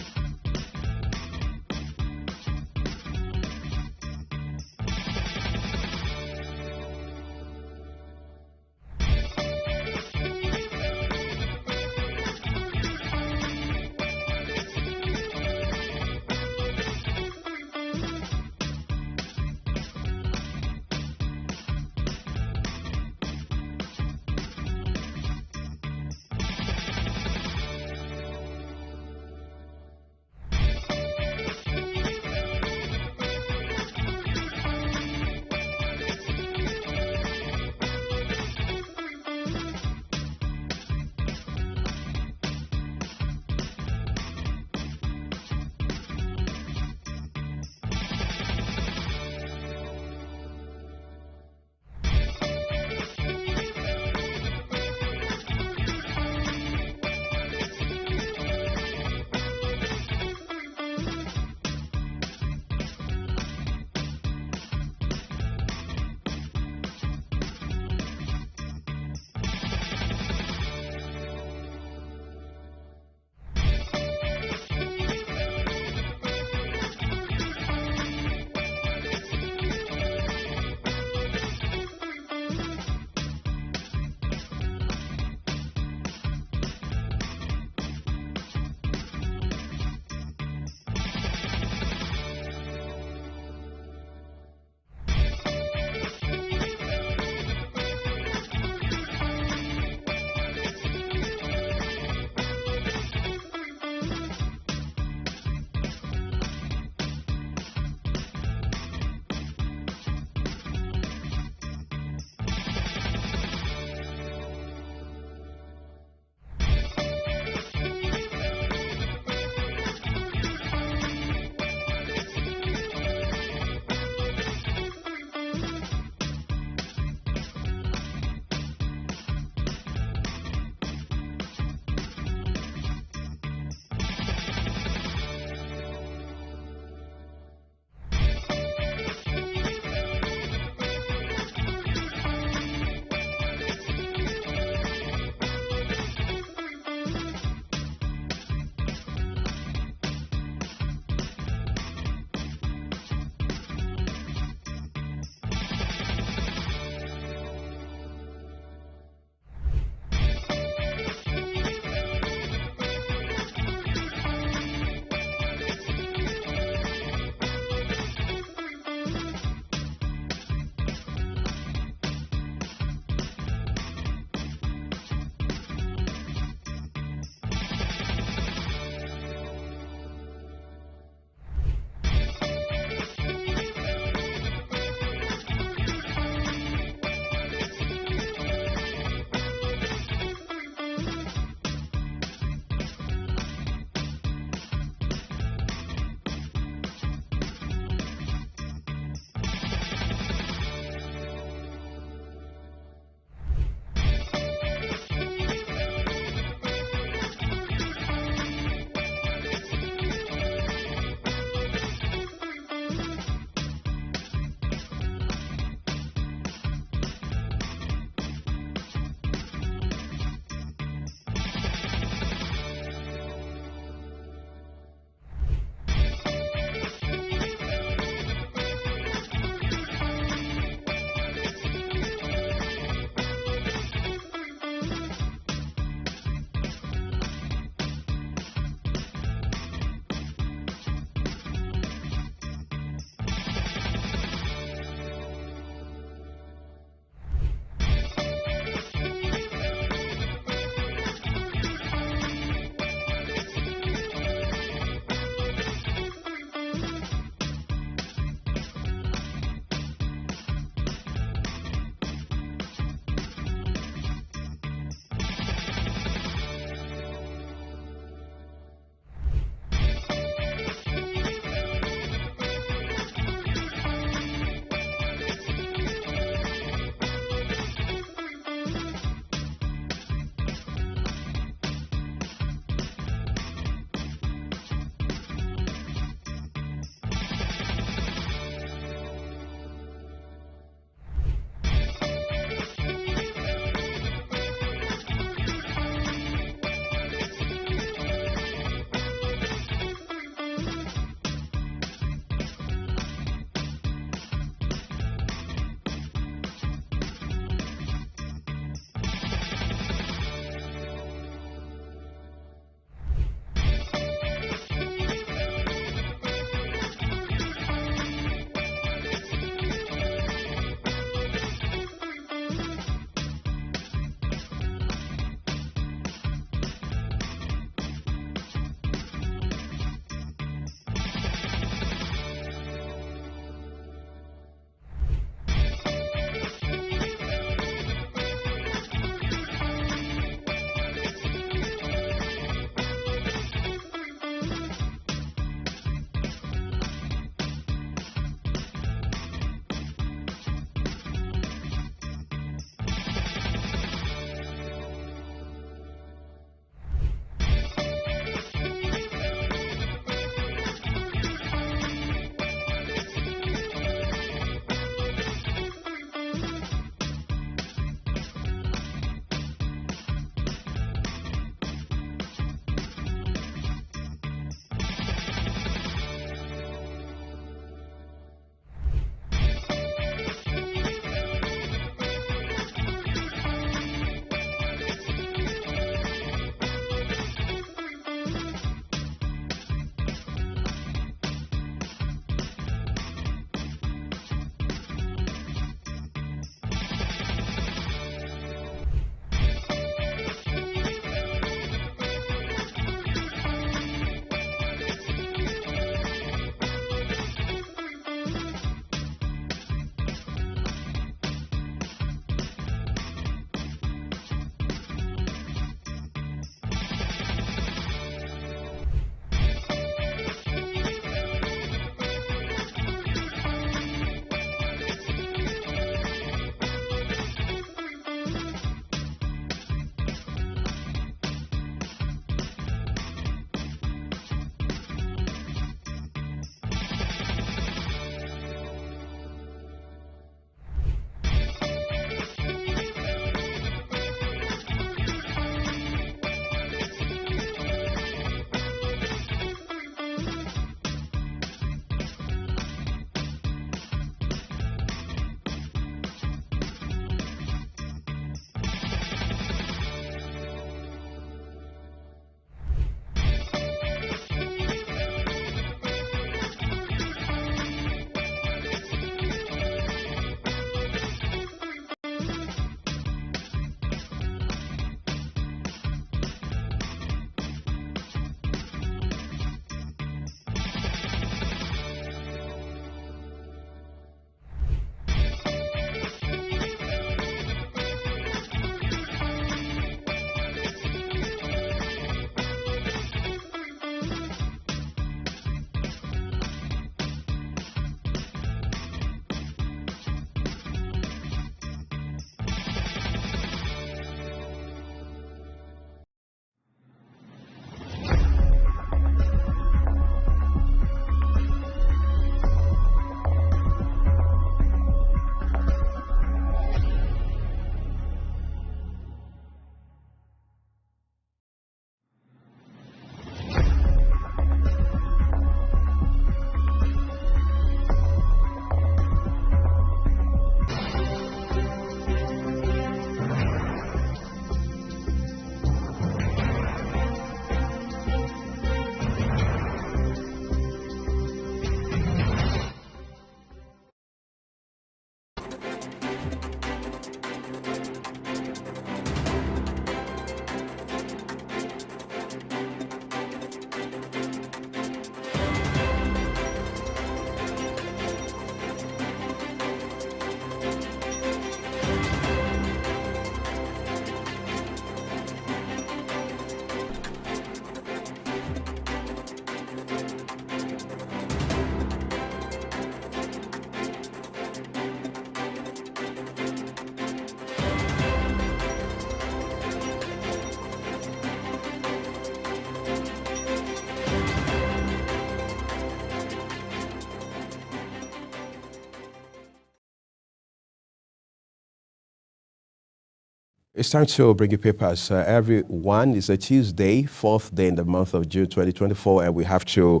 It's time to bring you papers. Everyone, it's a Tuesday, 4th day in the month of June 2024, and we have to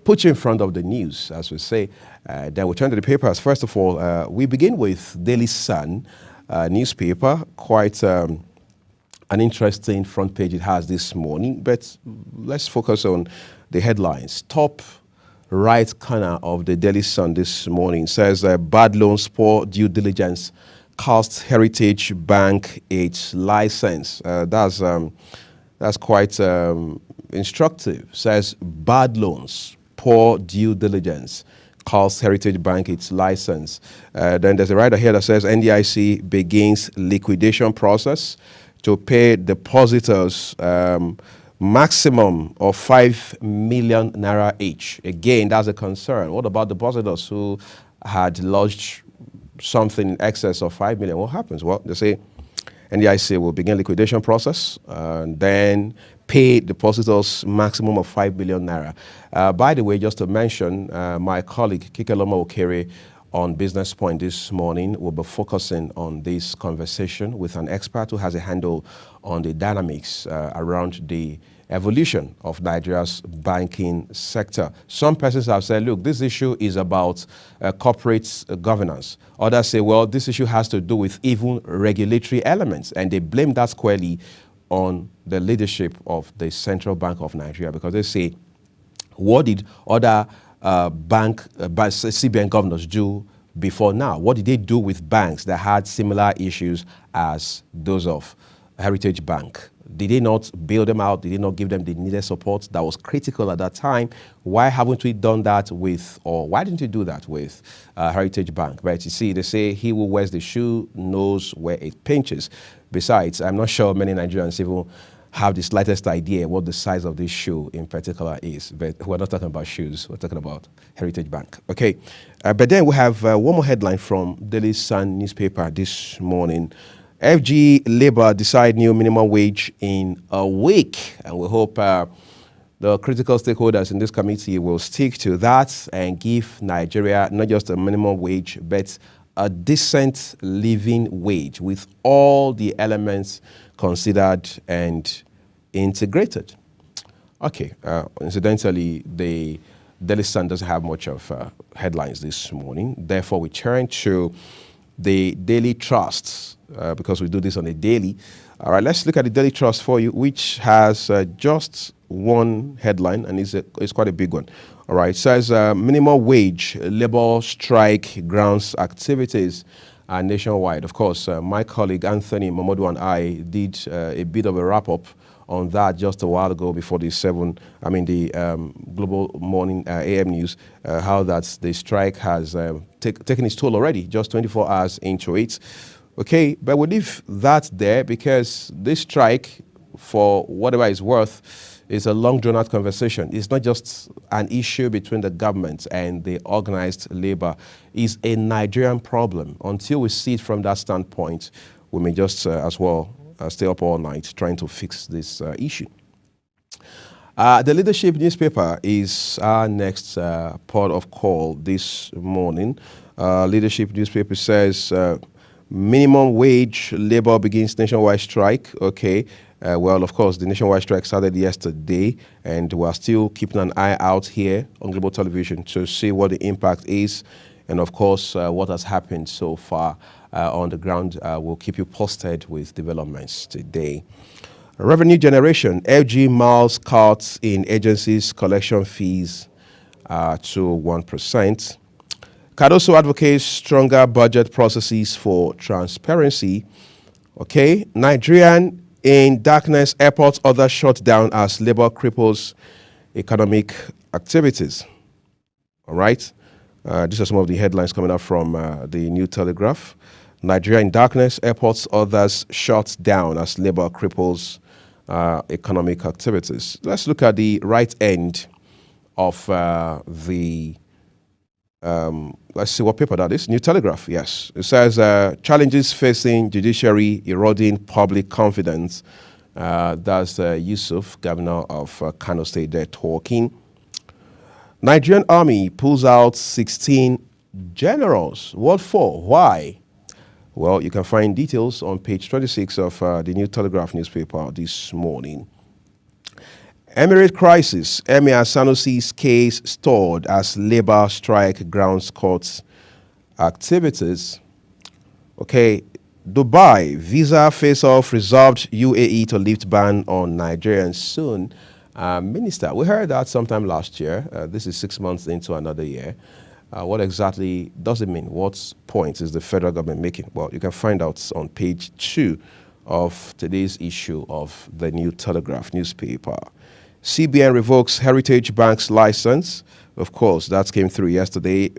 put you in front of the news, as we say. Then we turn to the papers. First of all, we begin with Daily Sun newspaper. Quite an interesting front page it has this morning, but let's focus on the headlines. Top right corner of the Daily Sun this morning says bad loans, poor due diligence cost Heritage Bank its license. That's quite instructive. Says bad loans, poor due diligence cost Heritage Bank its license. Then there's a writer here that says NDIC begins liquidation process to pay depositors maximum of 5 million naira each. Again, that's a concern. What about depositors who had lodged something in excess of 5 million? What happens? Well, they say NDIC will begin liquidation process and then pay depositors maximum of 5 million naira. By the way, just to mention, my colleague Kikeloma Okere on Business Point this morning will be focusing on this conversation with an expert who has a handle on the dynamics around the evolution of Nigeria's banking sector. Some persons have said, look, this issue is about corporate governance. Others say, well, this issue has to do with even regulatory elements, and they blame that squarely on the leadership of the Central Bank of Nigeria, because they say, what did other CBN governors do before now? What did they do with banks that had similar issues as those of Heritage Bank? Did they not bail them out? Did they not give them the needed support that was critical at that time? Why haven't we done that with, or why didn't you do that with Heritage Bank? But you see, they say he who wears the shoe knows where it pinches. Besides, I'm not sure many Nigerians even have the slightest idea what the size of this shoe in particular is. But we're not talking about shoes. We're talking about Heritage Bank. Okay. But then we have one more headline from Daily Sun newspaper this morning. FG Labour decide new minimum wage in a week, and we hope the critical stakeholders in this committee will stick to that and give Nigeria not just a minimum wage, but a decent living wage with all the elements considered and integrated. Okay, incidentally, the Daily Sun doesn't have much of headlines this morning. Therefore, we turn to the Daily Trust, because we do this on a daily. All right, let's look at the Daily Trust for you, which has just one headline, and it's quite a big one. All right, it says minimum wage, labor strike grounds activities nationwide. Of course, my colleague Anthony Momodu and I did a bit of a wrap-up on that just a while ago before the Global Morning AM News, how that the strike has taken its toll already, just 24 hours into it. Okay, but we leave that there because this strike, for whatever it's worth, is a long drawn-out conversation. It's not just an issue between the government and the organized labor. It's a Nigerian problem. Until we see it from that standpoint, we may just as well stay up all night trying to fix this issue. The Leadership newspaper is our next port of call this morning. Leadership newspaper says minimum wage labor begins nationwide strike. Okay. Well, of course, the nationwide strike started yesterday, and we're still keeping an eye out here on Global Television to see what the impact is, and of course, what has happened so far on the ground. We'll keep you posted with developments today. Revenue generation, FG miles cuts in agencies' collection fees to 1%. Cardoso advocates stronger budget processes for transparency. Okay, Nigerian in darkness, airports others shut down as labor cripples economic activities. All right, these are some of the headlines coming up from the New Telegraph. Nigeria in darkness, airports others shut down as labor cripples economic activities. Let's look at the right end of let's see what paper that is. New Telegraph, yes. It says challenges facing judiciary eroding public confidence. That's Yusuf, governor of Kano State, there talking. Nigerian army pulls out 16 generals. What for? Why? Well, you can find details on page 26 of the New Telegraph newspaper this morning. Emirate crisis. Emir Sanusi's case stalled as labor strike grounds courts activities. Okay, Dubai, visa face-off resolved UAE to lift ban on Nigerians soon. Minister, we heard that sometime last year. This is 6 months into another year. What exactly does it mean? What point is the federal government making? Well, you can find out on page 2 of today's issue of the New Telegraph newspaper. CBN revokes Heritage Bank's license. Of course, that came through yesterday.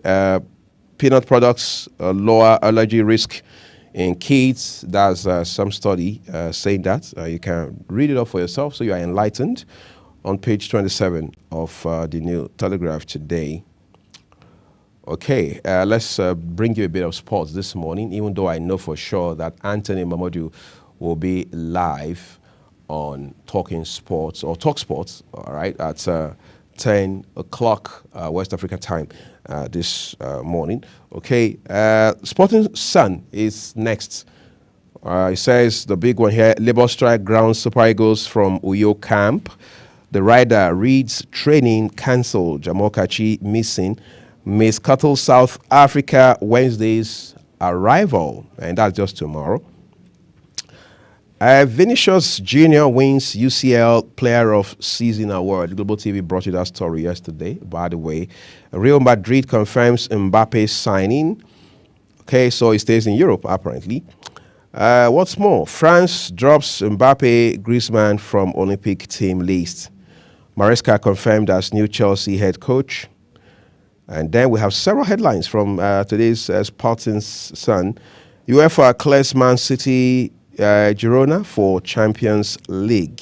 Peanut products, lower allergy risk in kids. That's some study saying that. You can read it up for yourself so you are enlightened on page 27 of the New Telegraph today. Okay, let's bring you a bit of sports this morning, even though I know for sure that Anthony Mamadou will be live on Talking Sports or Talk Sports, all right, at 10 o'clock West African time this morning. Okay, Sporting Sun is next. It says the big one here, Labour strike grounds Super Eagles from Uyo camp. The rider reads training cancelled, Jamokachi missing. Miss Cuttle South Africa Wednesday's arrival, and that's just tomorrow. Vinicius Jr. wins UCL Player of Season Award. Global TV brought you that story yesterday, by the way. Real Madrid confirms Mbappe's signing. Okay, so he stays in Europe, apparently. What's more, France drops Mbappe Griezmann from Olympic team list. Maresca confirmed as new Chelsea head coach. And then we have several headlines from today's Sporting Sun. UEFA clears Man City Girona for Champions League.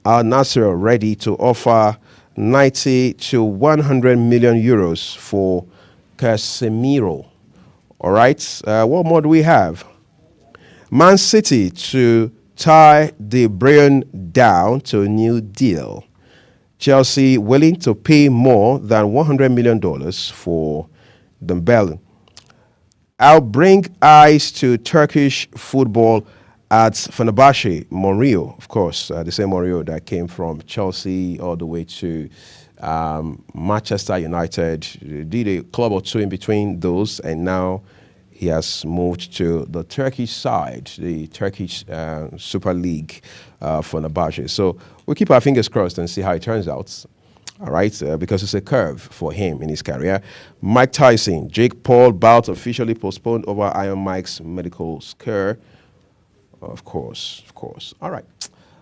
Al Nassr ready to offer 90 to 100 million euros for Casemiro. All right, what more do we have? Man City to tie De Bruyne down to a new deal. Chelsea willing to pay more than $100 million for Dembele. I'll bring eyes to Turkish football at Fenerbahce, Mourinho, of course, the same Mourinho that came from Chelsea all the way to Manchester United. Did a club or two in between those, and now he has moved to the Turkish side, the Turkish Super League for Fenerbahce. So we'll keep our fingers crossed and see how it turns out. All right, because it's a curve for him in his career. Mike Tyson, Jake Paul bout officially postponed over Iron Mike's medical scare. Of course. All right.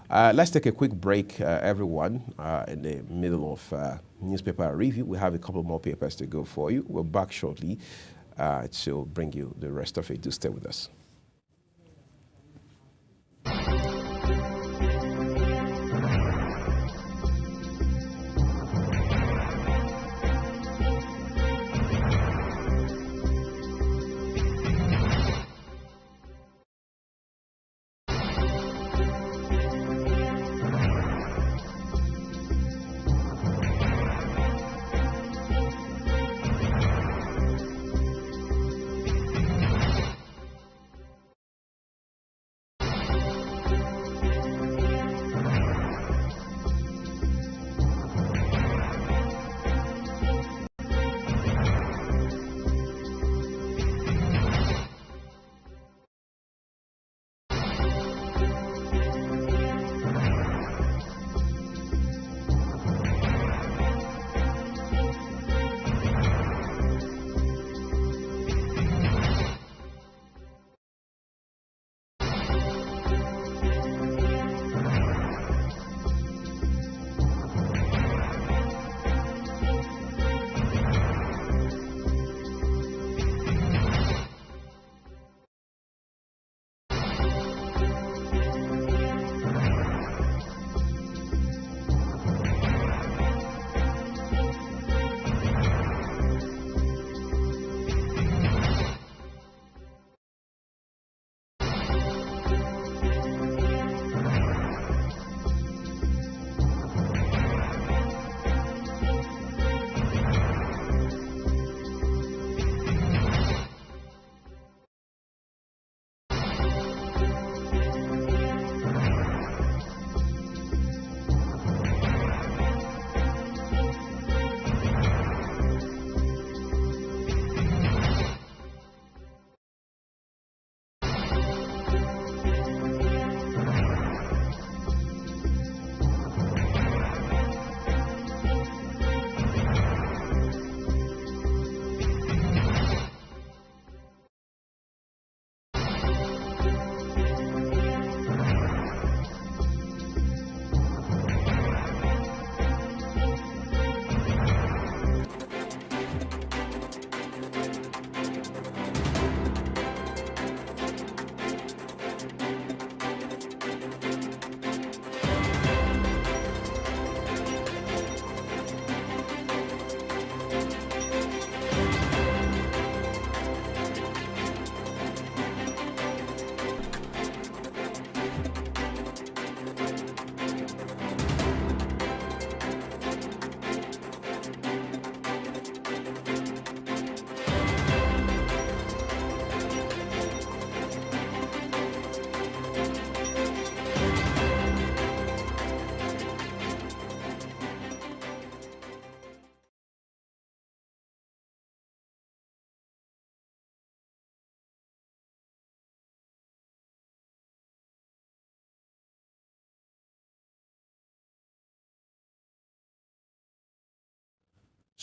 Let's take a quick break, everyone, in the middle of newspaper review. We have a couple more papers to go for you. We're back shortly to bring you the rest of it. Do stay with us.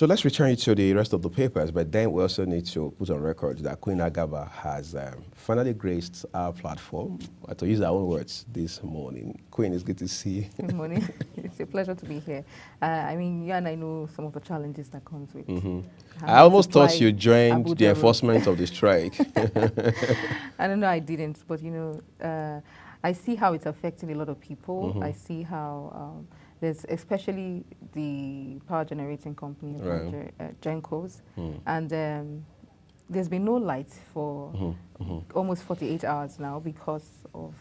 So let's return to the rest of the papers, but then we also need to put on record that Queen Agaba has finally graced our platform, to use our own words, this morning. Queen, it's good to see you. Good morning. It's a pleasure to be here. I mean, you and I know some of the challenges that comes with I almost thought you joined the enforcement of the strike. I don't know, I didn't, but you know, I see how it's affecting a lot of people. I see how there's especially the power generating company, Gencos, and there's been no light for almost 48 hours now because of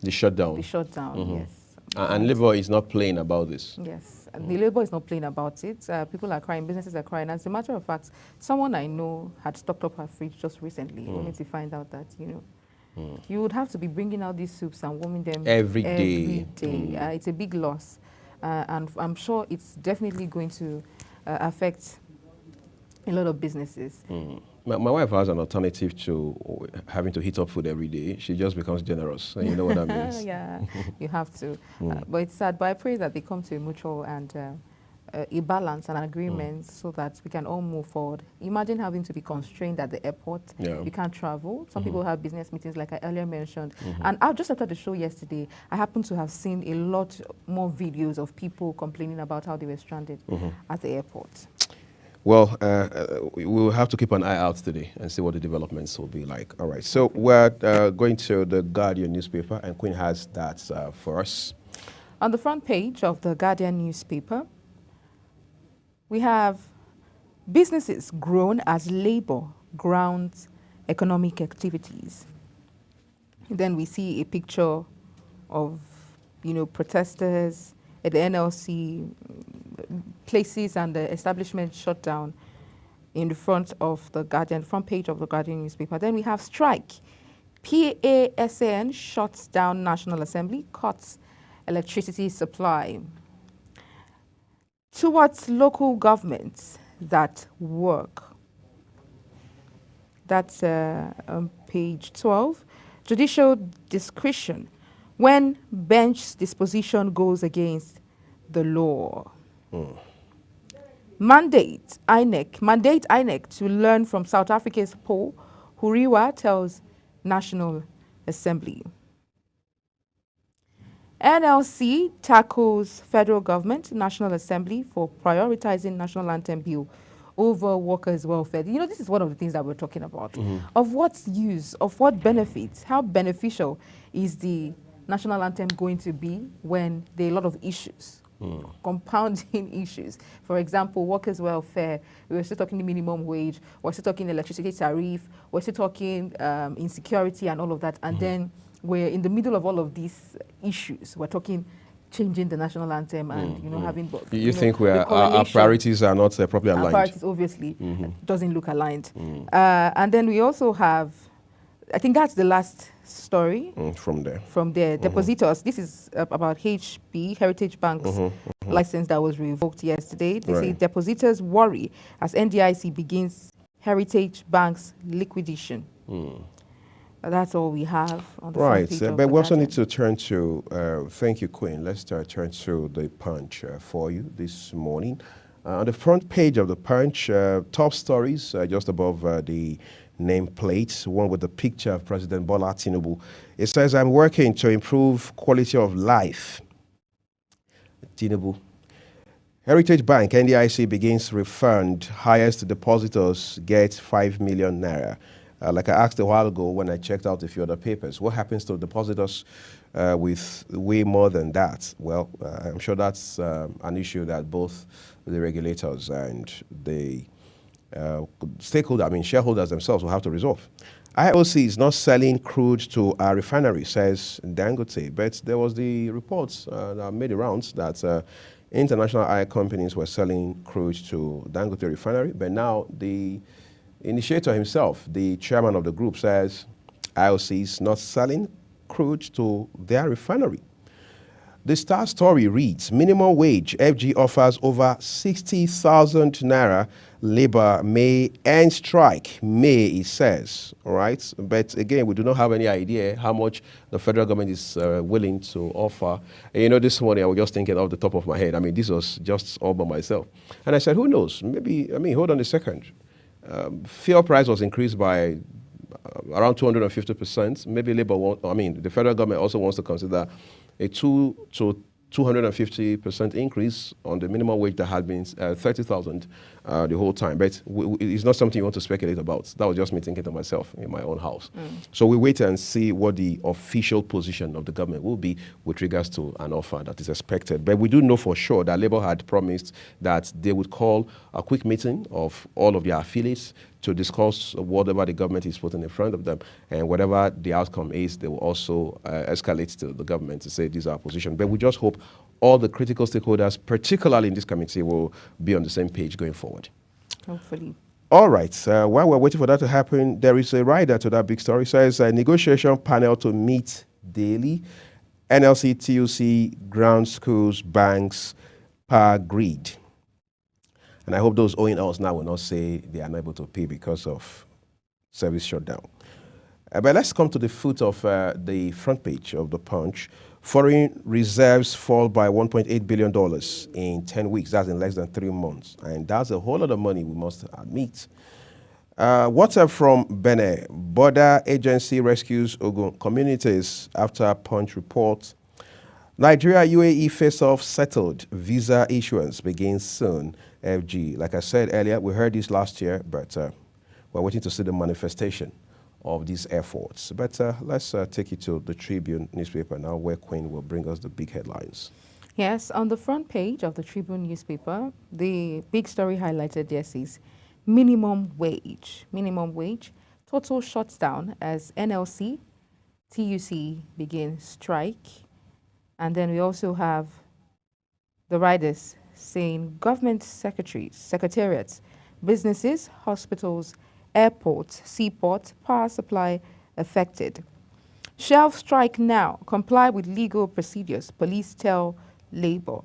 the shutdown. The shutdown, yes. And Labour is not playing about this. Yes, the Labour is not playing about it. People are crying, businesses are crying. As a matter of fact, someone I know had stocked up her fridge just recently, only to find out that, you know, you would have to be bringing out these soups and warming them every day. It's a big loss. And I'm sure it's definitely going to affect a lot of businesses. My wife has an alternative to having to heat up food every day. She just becomes generous, and you know what that means. Yeah, you have to. But it's sad. But I pray that they come to a mutual and a balance and an agreement so that we can all move forward. Imagine having to be constrained at the airport. You can't travel. Some people have business meetings, like I earlier mentioned. And just after the show yesterday, I happened to have seen a lot more videos of people complaining about how they were stranded at the airport. Well, we will have to keep an eye out today and see what the developments will be like. All right, so we're going to the Guardian newspaper, and Queen has that for us. On the front page of the Guardian newspaper, we have businesses grown as Labour grounds economic activities. And then we see a picture of, you know, protesters at the NLC, places and the establishment shut down in the front of the Guardian, front page of the Guardian newspaper. Then we have strike. PASN shuts down National Assembly, cuts electricity supply. Towards local governments that work. That's on page 12. Judicial discretion when bench disposition goes against the law. Mandate INEC to learn from South Africa's poll, Huriwa tells National Assembly. NLC tackles federal government, National Assembly for prioritizing national anthem bill over workers' welfare. You know, this is one of the things that we're talking about. Of what use, of what benefits, how beneficial is the national anthem going to be when there are a lot of issues, compounding issues. For example, workers' welfare, we're still talking the minimum wage, we're still talking electricity tariff, we're still talking insecurity and all of that. And then we're in the middle of all of these issues. We're talking changing the national anthem and, you know, having... You think our priorities are not properly aligned? Our priorities, obviously, doesn't look aligned. And then we also have, I think that's the last story. From there. From there. Depositors, this is about HB, Heritage Bank's license that was revoked yesterday. They say depositors worry as NDIC begins Heritage Bank's liquidation. That's all we have on the front page of but we also need to turn to, thank you, Queen. Let's turn to the Punch for you this morning. On the front page of the Punch, top stories just above the nameplate, one with the picture of President Bola Tinubu. It says, I'm working to improve quality of life. Tinubu. Heritage Bank, NDIC begins refund. Highest depositors get 5 million naira. Like I asked a while ago when I checked out a few other papers, what happens to depositors with way more than that? Well, I'm sure that's an issue that both the regulators and the shareholders themselves will have to resolve. IOC is not selling crude to our refinery, says Dangote, but there was the reports that made the rounds that international oil companies were selling crude to Dangote refinery, but now the initiator himself, the chairman of the group, says IOC is not selling crude to their refinery. The Star story reads, minimum wage, FG offers over 60,000 naira. Labour may end strike. May, it says. All right. But again, we do not have any idea how much the federal government is willing to offer. And, you know, this morning I was just thinking off the top of my head. I mean, this was just all by myself. And I said, who knows? Maybe, I mean, hold on a second. Fuel price was increased by around 250%. Maybe Labour the federal government also wants to consider a 250% increase on the minimum wage that had been 30,000 the whole time. But it's not something you want to speculate about. That was just me thinking to myself in my own house. So we wait and see what the official position of the government will be with regards to an offer that is expected. But we do know for sure that Labour had promised that they would call a quick meeting of all of their affiliates to discuss whatever the government is putting in front of them. And whatever the outcome is, they will also escalate to the government to say this is our position. But we just hope all the critical stakeholders, particularly in this committee, will be on the same page going forward. Hopefully. All right. While we're waiting for that to happen, there is a rider to that big story. It says negotiation panel to meet daily. NLC, TUC, ground schools, banks, power grid. And I hope those owing us now will not say they are unable to pay because of service shutdown. But let's come to the foot of the front page of the Punch. Foreign reserves fall by $1.8 billion in 10 weeks. That's in less than 3 months. And that's a whole lot of money, we must admit. WhatsApp from Benin. Border agency rescues Ogun communities after Punch report. Nigeria UAE face-off settled. Visa issuance begins soon. FG. Like I said earlier, we heard this last year, but we're waiting to see the manifestation of these efforts. But let's take you to the Tribune newspaper now, where Queen will bring us the big headlines. Yes, on the front page of the Tribune newspaper, the big story highlighted there says minimum wage. Minimum wage. Total shuts down as NLC, TUC begin strike. And then we also have the riders saying government secretariats, businesses, hospitals, airports, seaports, power supply affected. Shelf strike now. Comply with legal procedures. Police tell Labour.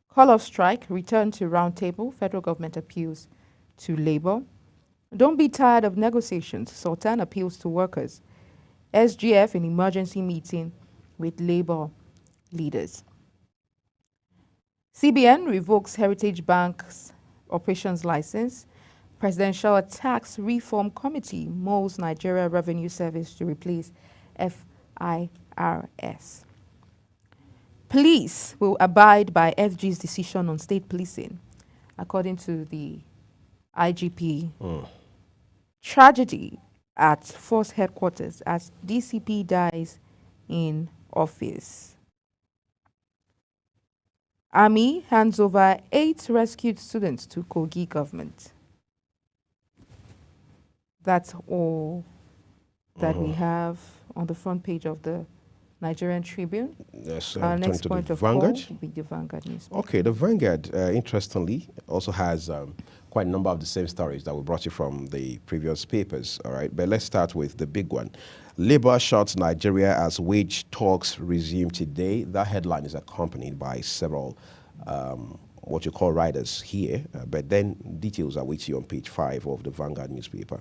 Call of strike. Return to roundtable. Federal government appeals to Labour. Don't be tired of negotiations. Sultan appeals to workers. SGF in emergency meeting with Labour leaders. CBN revokes Heritage Bank's operations license. Presidential Tax Reform Committee molds Nigeria Revenue Service to replace FIRS. Police will abide by FG's decision on state policing, according to the IGP. Tragedy at Force headquarters as DCP dies in office. Army hands over 8 rescued students to Kogi government. That's all that we have on the front page of the Nigerian Tribune. Yes, Our next point of call will be the Vanguard news. Okay, the Vanguard, interestingly, also has quite a number of the same stories that we brought you from the previous papers, all right? But let's start with the big one. Labour shouts Nigeria as wage talks resume today. That headline is accompanied by several what you call riders here, but then details are with you on page 5 of the Vanguard newspaper.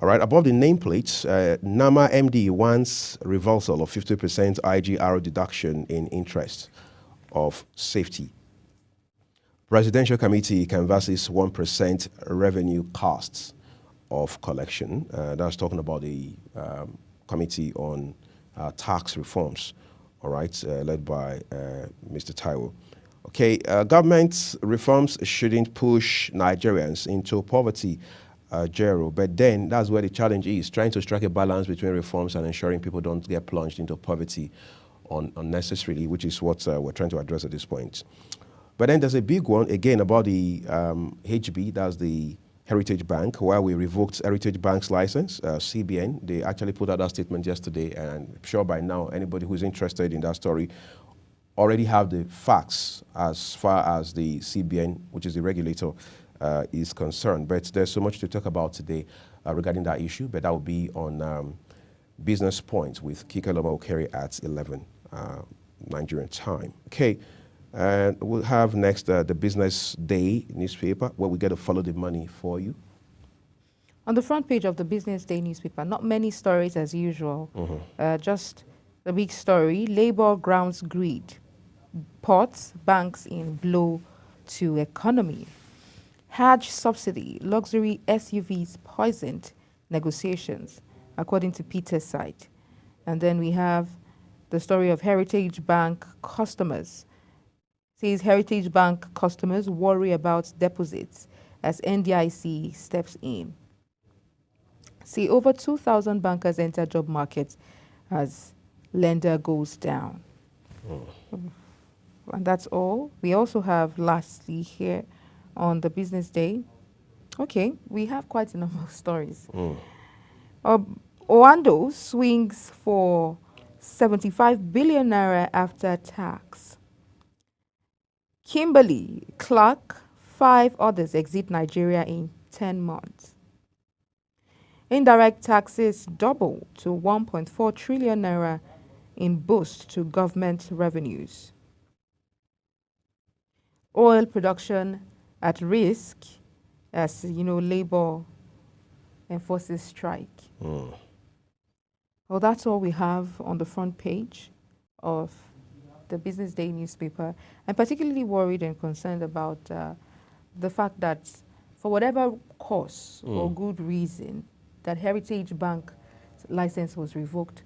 All right, above the nameplates, NAMA MD wants reversal of 50% IGR deduction in interest of safety. Presidential Committee canvasses 1% revenue costs of collection. That's talking about the Committee on Tax Reforms, all right, led by Mr. Taiwo. Okay, government reforms shouldn't push Nigerians into poverty, Jero, but then that's where the challenge is, trying to strike a balance between reforms and ensuring people don't get plunged into poverty unnecessarily, which is what we're trying to address at this point. But then there's a big one, again, about the HB, that's the Heritage Bank, where we revoked Heritage Bank's license, CBN. They actually put out that statement yesterday, and I'm sure by now anybody who's interested in that story already have the facts as far as the CBN, which is the regulator, is concerned. But there's so much to talk about today regarding that issue, but that will be on Business Point with Kika Loma Okere at 11. Nigerian time. Okay, and we'll have next the Business Day newspaper, where we get to follow the money for you. On the front page of the Business Day newspaper, not many stories as usual. Just the big story: Labour grounds greed, ports, banks in blow to economy. Hajj subsidy, luxury SUVs poisoned negotiations, according to Peter's site. And then we have the story of Heritage Bank customers. Says Heritage Bank customers worry about deposits as NDIC steps in. See, over 2,000 bankers enter job market as lender goes down. And that's all. We also have, lastly, here on the Business Day. Okay, we have quite a number of stories. Oando swings for 75 billion naira after tax. Kimberly Clark, 5 others exit Nigeria in 10 months. Indirect taxes double to 1.4 trillion naira in boost to government revenues. Oil production at risk as, labor enforces strike. Well, that's all we have on the front page of the Business Day newspaper. I'm particularly worried and concerned about the fact that for whatever cause or good reason, that Heritage Bank license was revoked.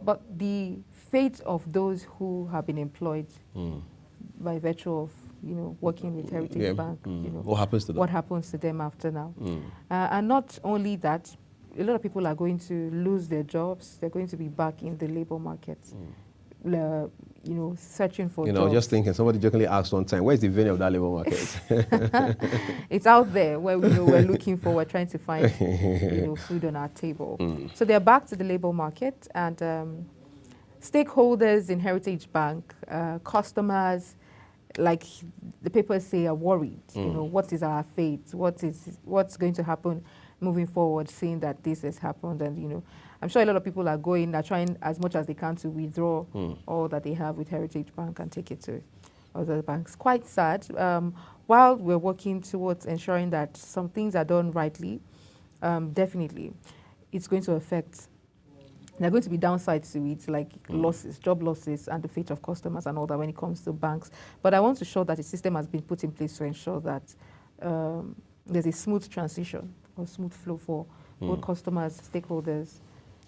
But the fate of those who have been employed by virtue of working with Heritage Bank, what happens to them? What happens to them after now? And not only that, a lot of people are going to lose their jobs. They're going to be back in the labor market, searching for jobs. Just thinking, somebody jokingly asked one time, where's the venue of that labor market? It's out there where we're looking for, we're trying to find food on our table. So they're back to the labor market, and stakeholders in Heritage Bank, customers, like the papers say, are worried. What is our fate? What's going to happen moving forward, seeing that this has happened? And I'm sure a lot of people are trying as much as they can to withdraw all that they have with Heritage Bank and take it to other banks. Quite sad. While we're working towards ensuring that some things are done rightly, definitely it's going to affect. There are going to be downsides to it, like losses, job losses, and the fate of customers and all that when it comes to banks. But I want to show that a system has been put in place to ensure that there's a smooth transition or smooth flow for both customers, stakeholders,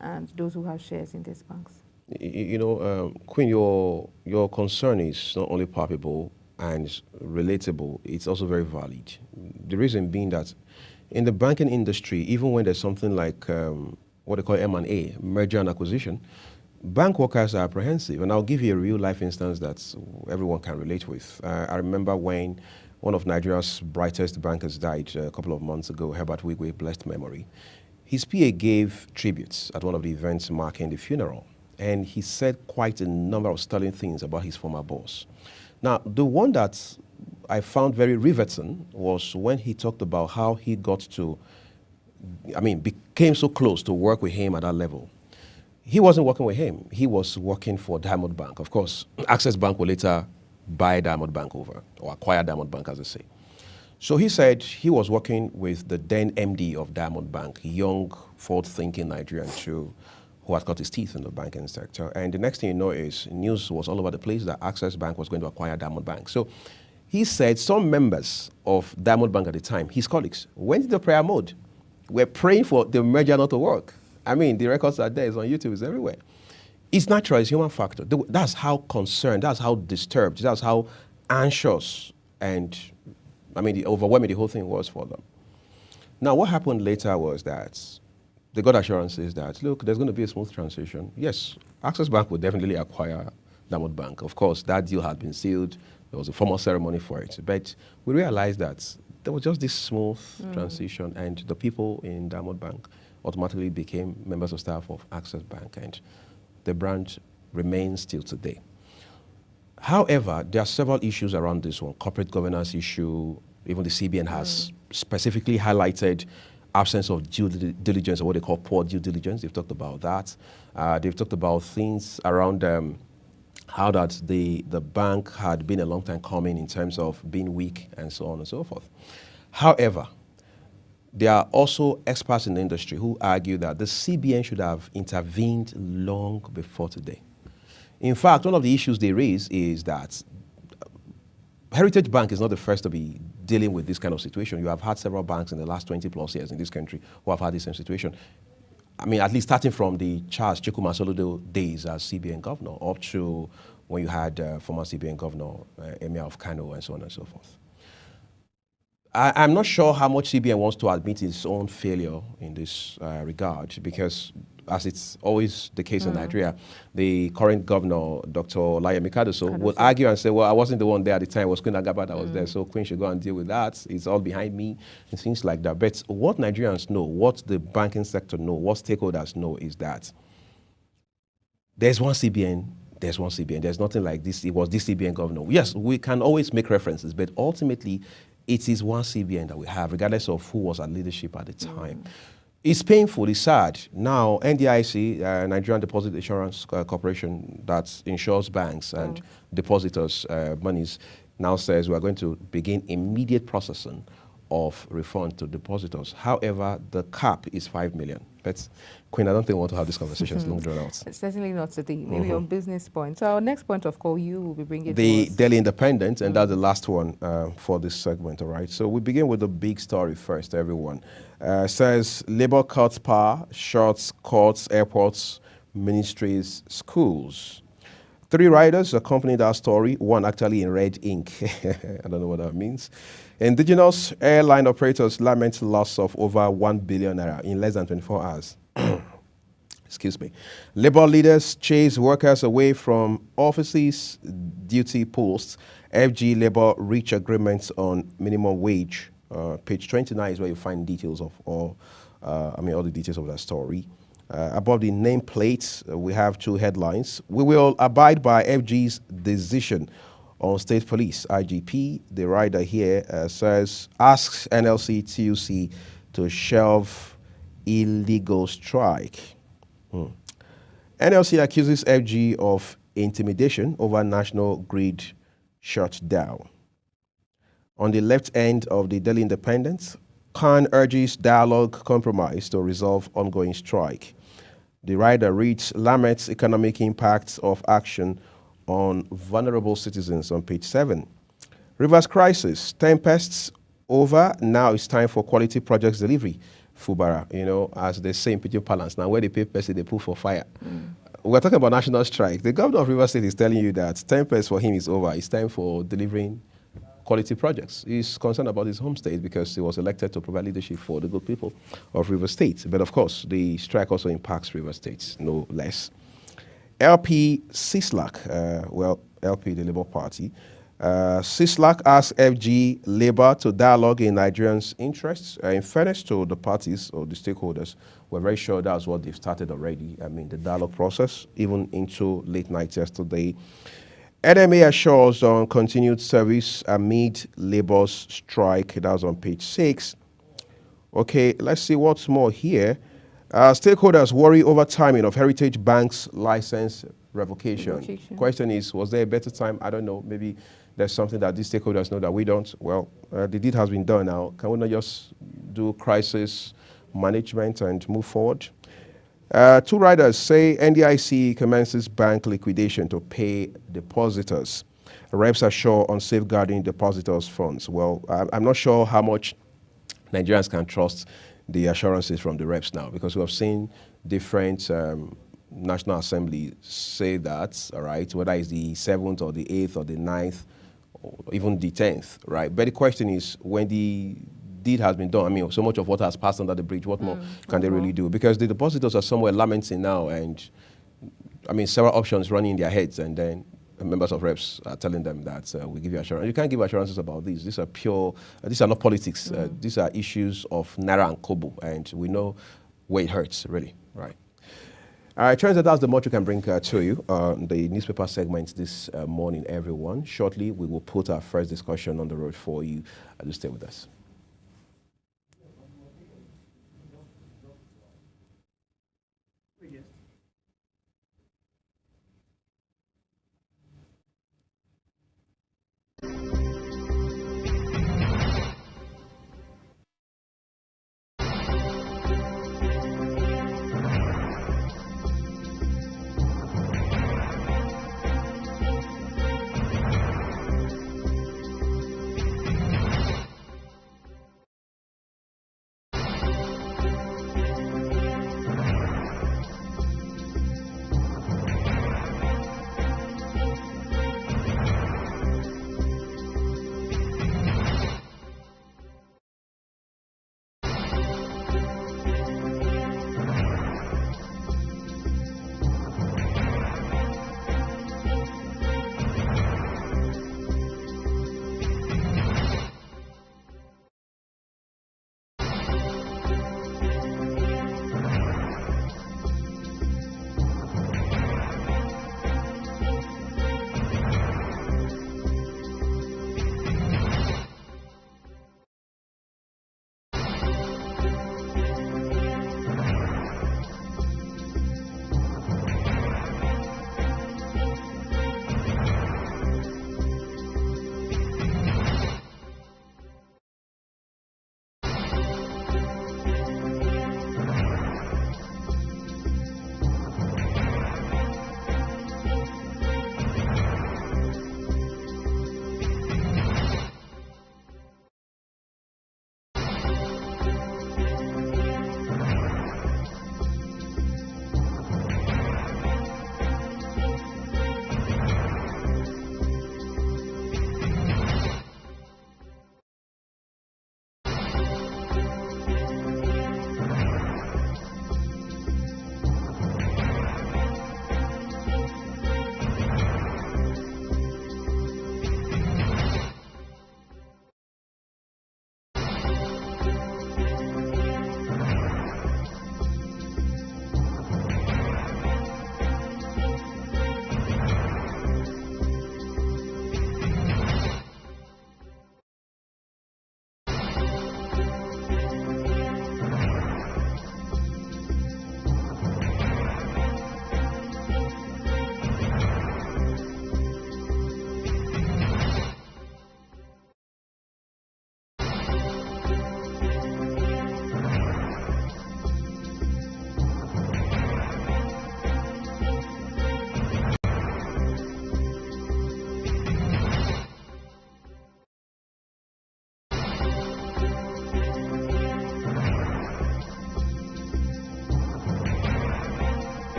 and those who have shares in these banks. Queen, your concern is not only palpable and relatable, it's also very valid. The reason being that in the banking industry, even when there's something like what they call M&A, merger and acquisition, bank workers are apprehensive. And I'll give you a real-life instance that everyone can relate with. I remember when one of Nigeria's brightest bankers died a couple of months ago, Herbert Wigwe, blessed memory. His PA gave tributes at one of the events marking the funeral, and he said quite a number of sterling things about his former boss. Now, the one that I found very riveting was when he talked about how he became so close to work with him at that level. He wasn't working with him. He was working for Diamond Bank. Of course, Access Bank will later buy Diamond Bank over, or acquire Diamond Bank, as they say. So he said he was working with the then MD of Diamond Bank, young, forward-thinking Nigerian too, who had got his teeth in the banking sector. And the next thing you know is news was all over the place that Access Bank was going to acquire Diamond Bank. So he said some members of Diamond Bank at the time, his colleagues, went into prayer mode. We're praying for the merger not to work. I mean, the records are there, it's on YouTube, it's everywhere. It's natural, it's human factor. That's how concerned, that's how disturbed, that's how anxious and, overwhelming the whole thing was for them. Now, what happened later was that they got assurances that, look, there's going to be a smooth transition. Yes, Access Bank would definitely acquire Diamond Bank. Of course, that deal had been sealed. There was a formal ceremony for it. But we realized that there was just this smooth transition, and the people in Diamond Bank automatically became members of staff of Access Bank, and the branch remains till today. However, there are several issues around this one. Corporate governance issue, even the CBN has specifically highlighted absence of due diligence, or what they call poor due diligence. They've talked about that. They've talked about things around how that the bank had been a long time coming in terms of being weak and so on and so forth. However, there are also experts in the industry who argue that the CBN should have intervened long before today. In fact, one of the issues they raise is that Heritage Bank is not the first to be dealing with this kind of situation. You have had several banks in the last 20 plus years in this country who have had the same situation. I mean, at least starting from the Charles Chukwuma Soludo days as CBN governor up to when you had former CBN governor, Emir of Kano, and so on and so forth. I'm not sure how much CBN wants to admit its own failure in this regard, because as it's always the case in Nigeria, the current governor, Dr. Olayemi Kadoso, would argue and say, well, I wasn't the one there at the time, it was Queen Agaba that was there, so Queen should go and deal with that. It's all behind me, and things like that. But what Nigerians know, what the banking sector know, what stakeholders know is that there's one CBN, there's one CBN. There's nothing like this, it was this CBN governor. Yes, we can always make references, but ultimately, it is one CBN that we have, regardless of who was at leadership at the time. It's painful, it's sad. Now, NDIC, Nigerian Deposit Insurance Corporation, that insures banks and depositors' monies, now says we are going to begin immediate processing of refund to depositors. However, the cap is 5 million. But Queen, I don't think we want to have this conversation. It's long drawn out. Certainly not today. Maybe on business points. So our next point of call, you will be bringing the Daily Independent, and that's the last one for this segment. All right. So we begin with the big story first. Everyone says Labour cuts power, shuts courts, airports, ministries, schools. 3 riders accompanied that story. One actually in red ink. I don't know what that means. Indigenous airline operators lament loss of over 1 billion naira in less than 24 hours. Excuse me. Labour leaders chase workers away from offices, duty posts. FG Labour reach agreements on minimum wage. Page 29 is where you find details of all the details of that story. Above the nameplates, we have 2 headlines. We will abide by FG's decision on state police. IGP, the rider here, says, asks NLC TUC to shelve illegal strike. NLC accuses FG of intimidation over national grid shutdown. On the left end of the Daily Independent, Khan urges dialogue compromise to resolve ongoing strike. The rider reads, laments economic impacts of action on vulnerable citizens on page 7. Rivers crisis, tempests over, now it's time for quality projects delivery. Fubara, as they say in Pidgin Parlance, now where they pay person, they put for fire. We're talking about national strike. The governor of Rivers State is telling you that tempest for him is over. It's time for delivering quality projects. He's concerned about his home state because he was elected to provide leadership for the good people of Rivers State. But of course, the strike also impacts Rivers State, no less. LP CISLAC, LP, the Labour Party. CISLAC asked FG Labour to dialogue in Nigerians' interests. In fairness to the parties or the stakeholders, we're very sure that's what they've started already. I mean, the dialogue process, even into late night yesterday. NMA assures on continued service amid Labour's strike. That was on page 6. Okay, let's see what's more here. Stakeholders worry over timing of Heritage Bank's license revocation. Question is, was there a better time? I don't know. Maybe there's something that these stakeholders know that we don't. Well, the deed has been done now. Can we not just do crisis management and move forward? 2 riders say NDIC commences bank liquidation to pay depositors. Reps are sure on safeguarding depositors' funds. Well, I'm not sure how much Nigerians can trust the assurances from the reps now, because we have seen different National Assembly say that, all right, whether it's the 7th or the 8th or the 9th, or even the 10th, right? But the question is, when the deed has been done, I mean, so much of what has passed under the bridge, what more can they really do? Because the depositors are somewhere lamenting now, and I mean, several options running in their heads, and then members of reps are telling them that we give you assurance. You can't give assurances about these. These are pure, these are not politics. These are issues of Naira and Kobo, and we know where it hurts, really, right? It turns out that's the much we can bring to you the newspaper segment this morning, everyone. Shortly, we will put our first discussion on the road for you. Do stay with us.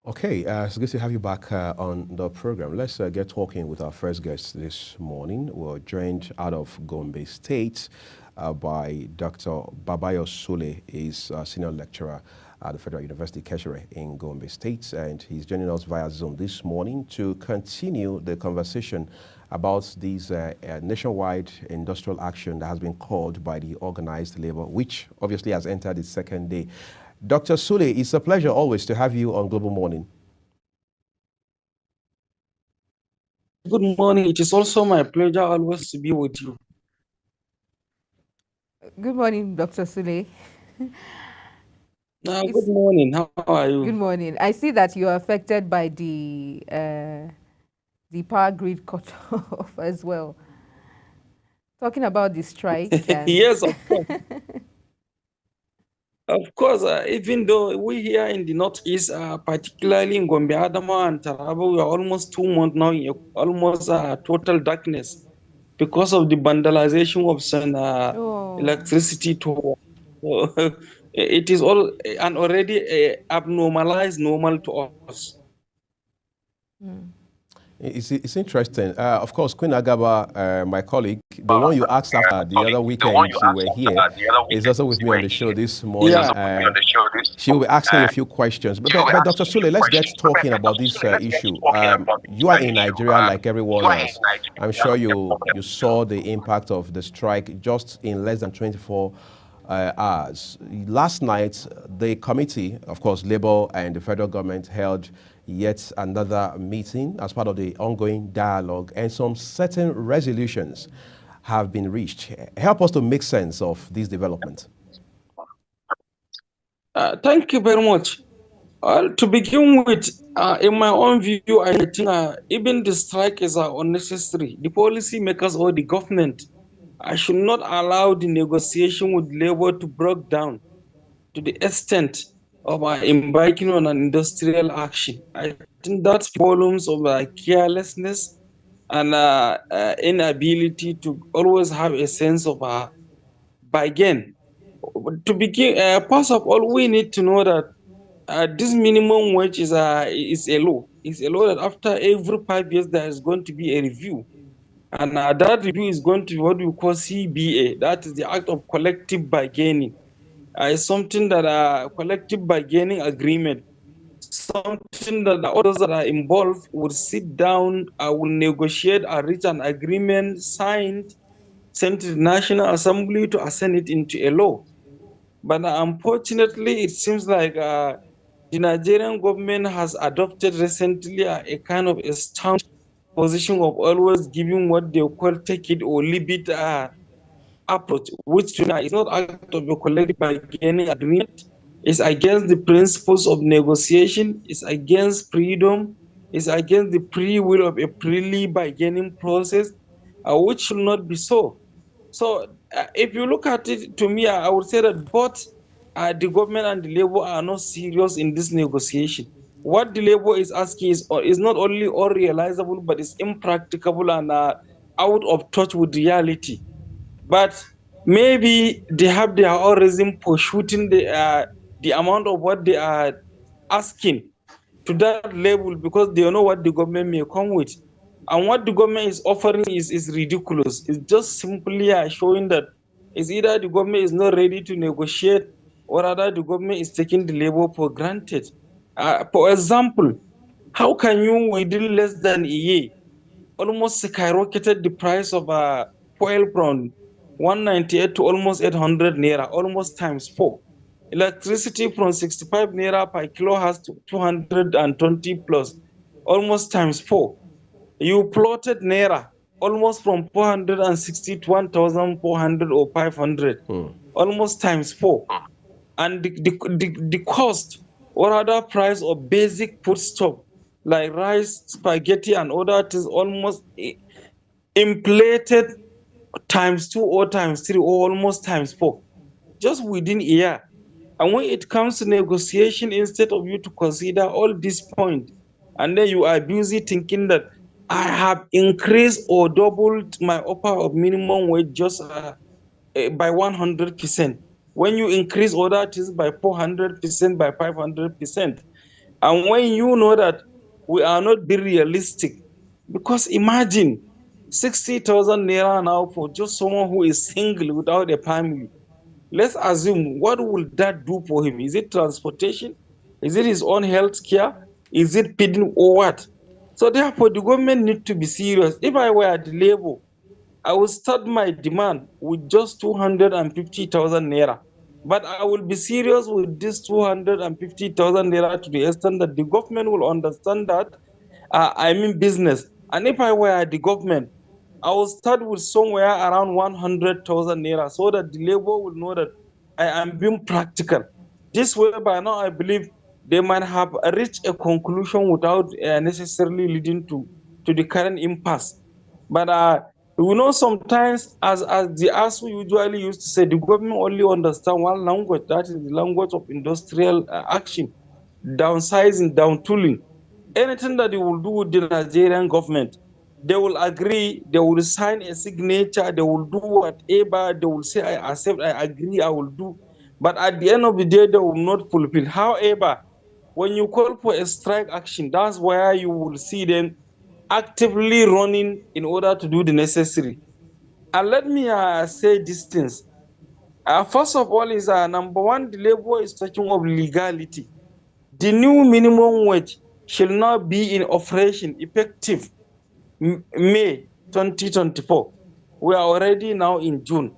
Okay, it's good to have you back on the program. Let's get talking with our first guest this morning. We're joined out of Gombe State by Dr. Babayo Sule. He's a senior lecturer at the Federal University Keshere in Gombe State, and he's joining us via Zoom this morning to continue the conversation about this nationwide industrial action that has been called by the organized labor, which obviously has entered its second day. Dr. Sule, it's a pleasure always to have you on Global Morning. Good morning. It is also my pleasure always to be with you. Good morning, Dr. Sule. Good morning. How are you? Good morning. I see that you are affected by the power grid cut off as well. Talking about the strike. Yes, of course. Of course, even though we here in the Northeast, particularly in Gombe, Adama and Taraba, we are almost 2 months now in almost total darkness because of the vandalization of some electricity to it is all and already abnormalized normal to us. It's interesting. Of course, Queen Agaba, my colleague, the one you asked after the other weekend you were here, is also with me on the show this morning. Yeah. She will be asking a few questions. But Dr. Sule, let's get talking about this issue. You are in Nigeria like everyone else. I'm sure you saw the impact of the strike just in less than 24 hours. Last night, the committee, of course, Labour and the federal government held yet another meeting as part of the ongoing dialogue, and some certain resolutions have been reached. Help us to make sense of this development. Thank you very much. To begin with, in my own view, I think even the strike is unnecessary. The policy makers or the government should not allow the negotiation with labor to break down to the extent of embarking on an industrial action. I think that's volumes of carelessness and inability to always have a sense of bargain. To begin, first of all, we need to know that this minimum wage is a law. It's a law that after every 5 years there is going to be a review. And that review is going to be what we call CBA. That is the act of collective bargaining. It's something that collective bargaining agreement, something that the others that are involved will sit down, will negotiate, reach an agreement signed, sent to the National Assembly to ascend it into a law. But unfortunately, it seems like the Nigerian government has adopted recently a kind of a staunch position of always giving what they call take it or leave it approach, which is not act of a collective bargaining agreement. It's against the principles of negotiation. It's against freedom. It's against the free will of a freely bargaining process, which should not be so. So if you look at it, to me, I would say that both the government and the labor are not serious in this negotiation. What the labor is asking is not only unrealizable, but it's impracticable and out of touch with reality. But maybe they have their own reason for shooting the amount of what they are asking to that level because they know what the government may come with. And what the government is offering is ridiculous. It's just simply showing that it's either the government is not ready to negotiate or rather the government is taking the labor for granted. For example, how can you, within less than a year, almost skyrocketed the price of oil from 198 to almost 800 naira, almost times 4. Electricity from 65 naira per kilo has to 220 plus, almost times 4. You plotted naira almost from 460 to 1,400 or 500, almost times 4. And the cost or other price of basic foodstuff like rice, spaghetti, and other things almost inflated times 2 or times 3 or almost times 4, just within a year. And when it comes to negotiation, instead of you to consider all these points, and then you are busy thinking that I have increased or doubled my offer of minimum wage just by 100%. When you increase other things by 400%, by 500%, And when you know that we are not being realistic, because imagine 60,000 naira now for just someone who is single without a family. Let's assume, what will that do for him? Is it transportation? Is it his own health care? Is it feeding or what? So therefore, the government need to be serious. If I were at Labour, I would start my demand with just 250,000 naira. But I will be serious with this 250,000 naira to the extent that the government will understand that I mean business. And if I were the government, I will start with somewhere around 100,000 naira so that the labor will know that I am being practical. This way, by now, I believe they might have reached a conclusion without necessarily leading to the current impasse. But we know sometimes, as the ASU usually used to say, the government only understand one language, that is the language of industrial action, downsizing, downtooling. Anything that they will do with the Nigerian government, they will agree, they will sign a signature, they will do whatever, they will say, I accept, I agree, I will do. But at the end of the day, they will not fulfill. However, when you call for a strike action, that's where you will see them actively running in order to do the necessary. And let me say these things. First of all is number one, the labor is talking of legality. The new minimum wage shall now be in operation effective May 2024. We are already now in June,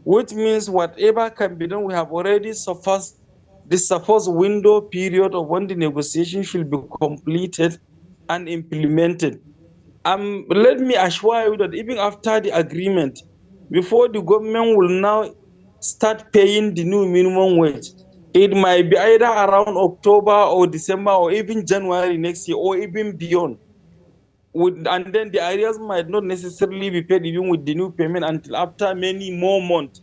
which means whatever can be done, we have already surpassed the supposed window period of when the negotiation should be completed and implemented. Let me assure you that even after the agreement, before the government will now start paying the new minimum wage, it might be either around October or December or even January next year or even beyond. And then the areas might not necessarily be paid even with the new payment until after many more months.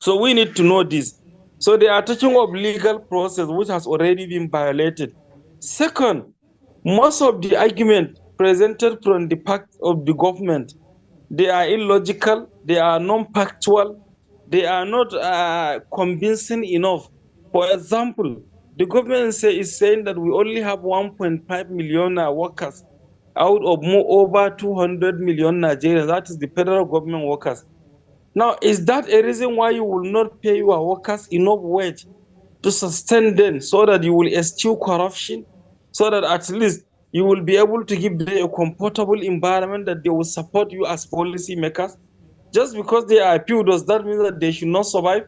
So we need to know this. So they are touching of legal process which has already been violated. Second, most of the argument presented from the part of the government, they are illogical, they are non-factual, they are not convincing enough. For example, the government is saying that we only have 1.5 million workers out of over 200 million Nigerians. That is the federal government workers. Now, is that a reason why you will not pay your workers enough wage to sustain them so that you will eschew corruption, so that at least you will be able to give them a comfortable environment that they will support you as policy makers? Just because they are few, does that mean that they should not survive?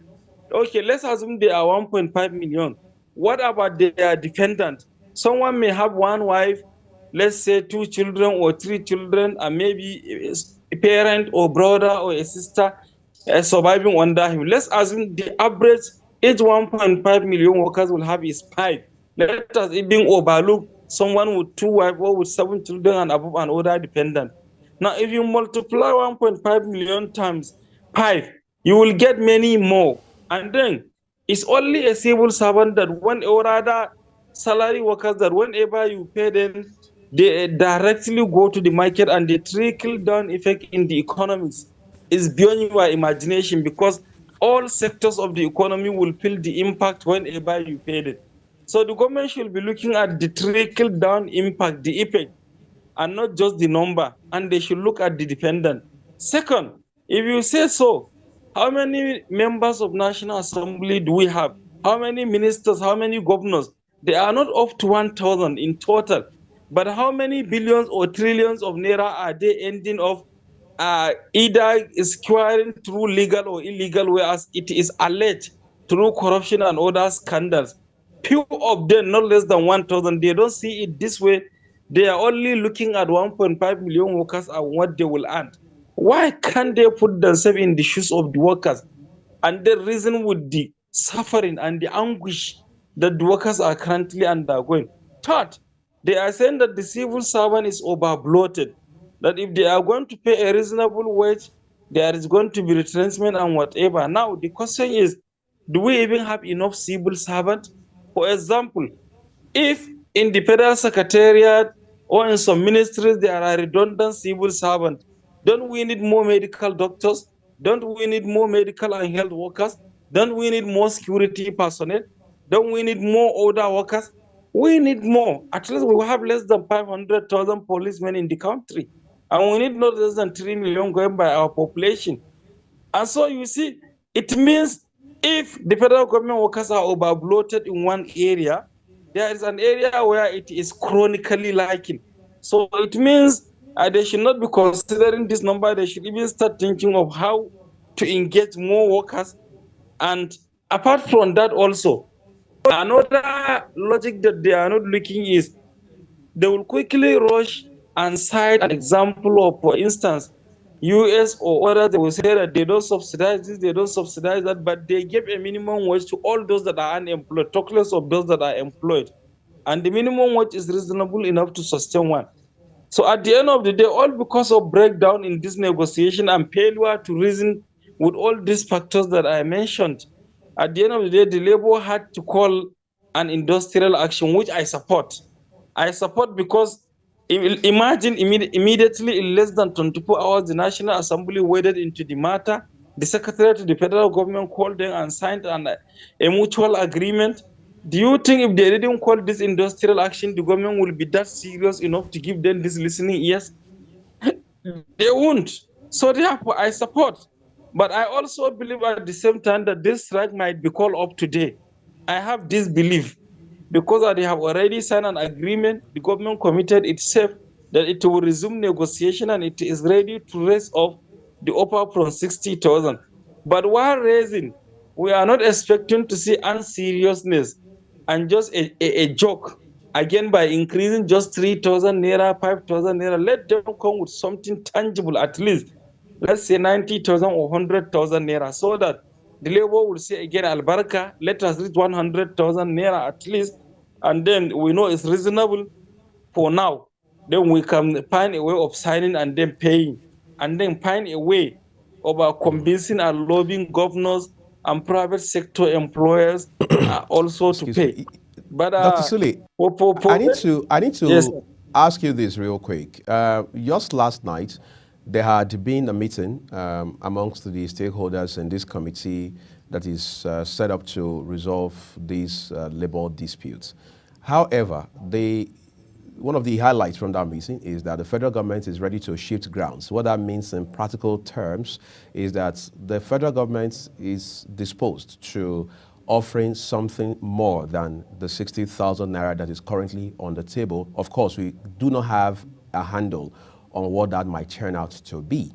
Okay, let's assume they are 1.5 million. What about their dependent? Someone may have one wife, let's say 2 children or 3 children, and maybe a parent or brother or a sister surviving under him. Let's assume the average each 1.5 million workers will have is 5. Let us even overlook someone with 2 wives or with 7 children and above and other dependent. Now, if you multiply 1.5 million times 5, you will get many more. And then it's only a civil servant that or rather salary workers that whenever you pay them, they directly go to the market and the trickle down effect in the economies is beyond your imagination, because all sectors of the economy will feel the impact whenever you pay them. So the government should be looking at the trickle down impact, the effect, and not just the number, and they should look at the dependent. Second, if you say so, how many members of National Assembly do we have? How many ministers, how many governors? They are not up to 1,000 in total. But how many billions or trillions of naira are they ending up either acquiring through legal or illegal way, as it is alleged, through corruption and other scandals? Few of them, not less than 1,000, they don't see it this way. They are only looking at 1.5 million workers and what they will earn. Why can't they put themselves in the shoes of the workers and then reason with the suffering and the anguish that the workers are currently undergoing? Third, they are saying that the civil servant is overbloated, that if they are going to pay a reasonable wage, there is going to be retrenchment and whatever. Now, the question is, do we even have enough civil servants? For example, if in the federal secretariat or in some ministries there are redundant civil servants, don't we need more medical doctors? Don't we need more medical and health workers? Don't we need more security personnel? Don't we need more older workers? We need more. At least we will have less than 500,000 policemen in the country. And we need not less than 3 million going by our population. And so you see, it means if the federal government workers are overbloated in one area, there is an area where it is chronically lacking. So it means they should not be considering this number. They should even start thinking of how to engage more workers. And apart from that also, another logic that they are not looking is they will quickly rush and cite an example of, for instance, US or others. They will say that they don't subsidize this, they don't subsidize that, but they give a minimum wage to all those that are unemployed, talk less of those that are employed. And the minimum wage is reasonable enough to sustain one. So at the end of the day, all because of breakdown in this negotiation and failure to reason with all these factors that I mentioned, at the end of the day, the labor had to call an industrial action, which I support. I support because imagine immediately in less than 24 hours, the National Assembly waded into the matter. The Secretary to the federal government called them and signed a mutual agreement. Do you think if they didn't call this industrial action, the government will be that serious enough to give them this listening ears? They won't. So therefore, I support. But I also believe at the same time that this strike might be called up today. I have this belief because they have already signed an agreement. The government committed itself that it will resume negotiation and it is ready to raise off the offer from 60,000. But while raising, we are not expecting to see unseriousness and just a joke. Again, by increasing just 3,000 naira, 5,000 naira, let them come with something tangible at least. Let's say 90,000 or 100,000 naira, so that the labor will say again, Albarka, let us reach 100,000 naira at least, and then we know it's reasonable for now. Then we can find a way of signing and then paying, and then find a way of convincing and lobbying governors and private sector employers also to pay. But Dr. Sule, I need to yes, ask you this real quick. Just last night, there had been a meeting amongst the stakeholders in this committee that is set up to resolve these labor disputes. However, one of the highlights from that meeting is that the federal government is ready to shift grounds. What that means in practical terms is that the federal government is disposed to offering something more than the 60,000 naira that is currently on the table. Of course, we do not have a handle on what that might turn out to be.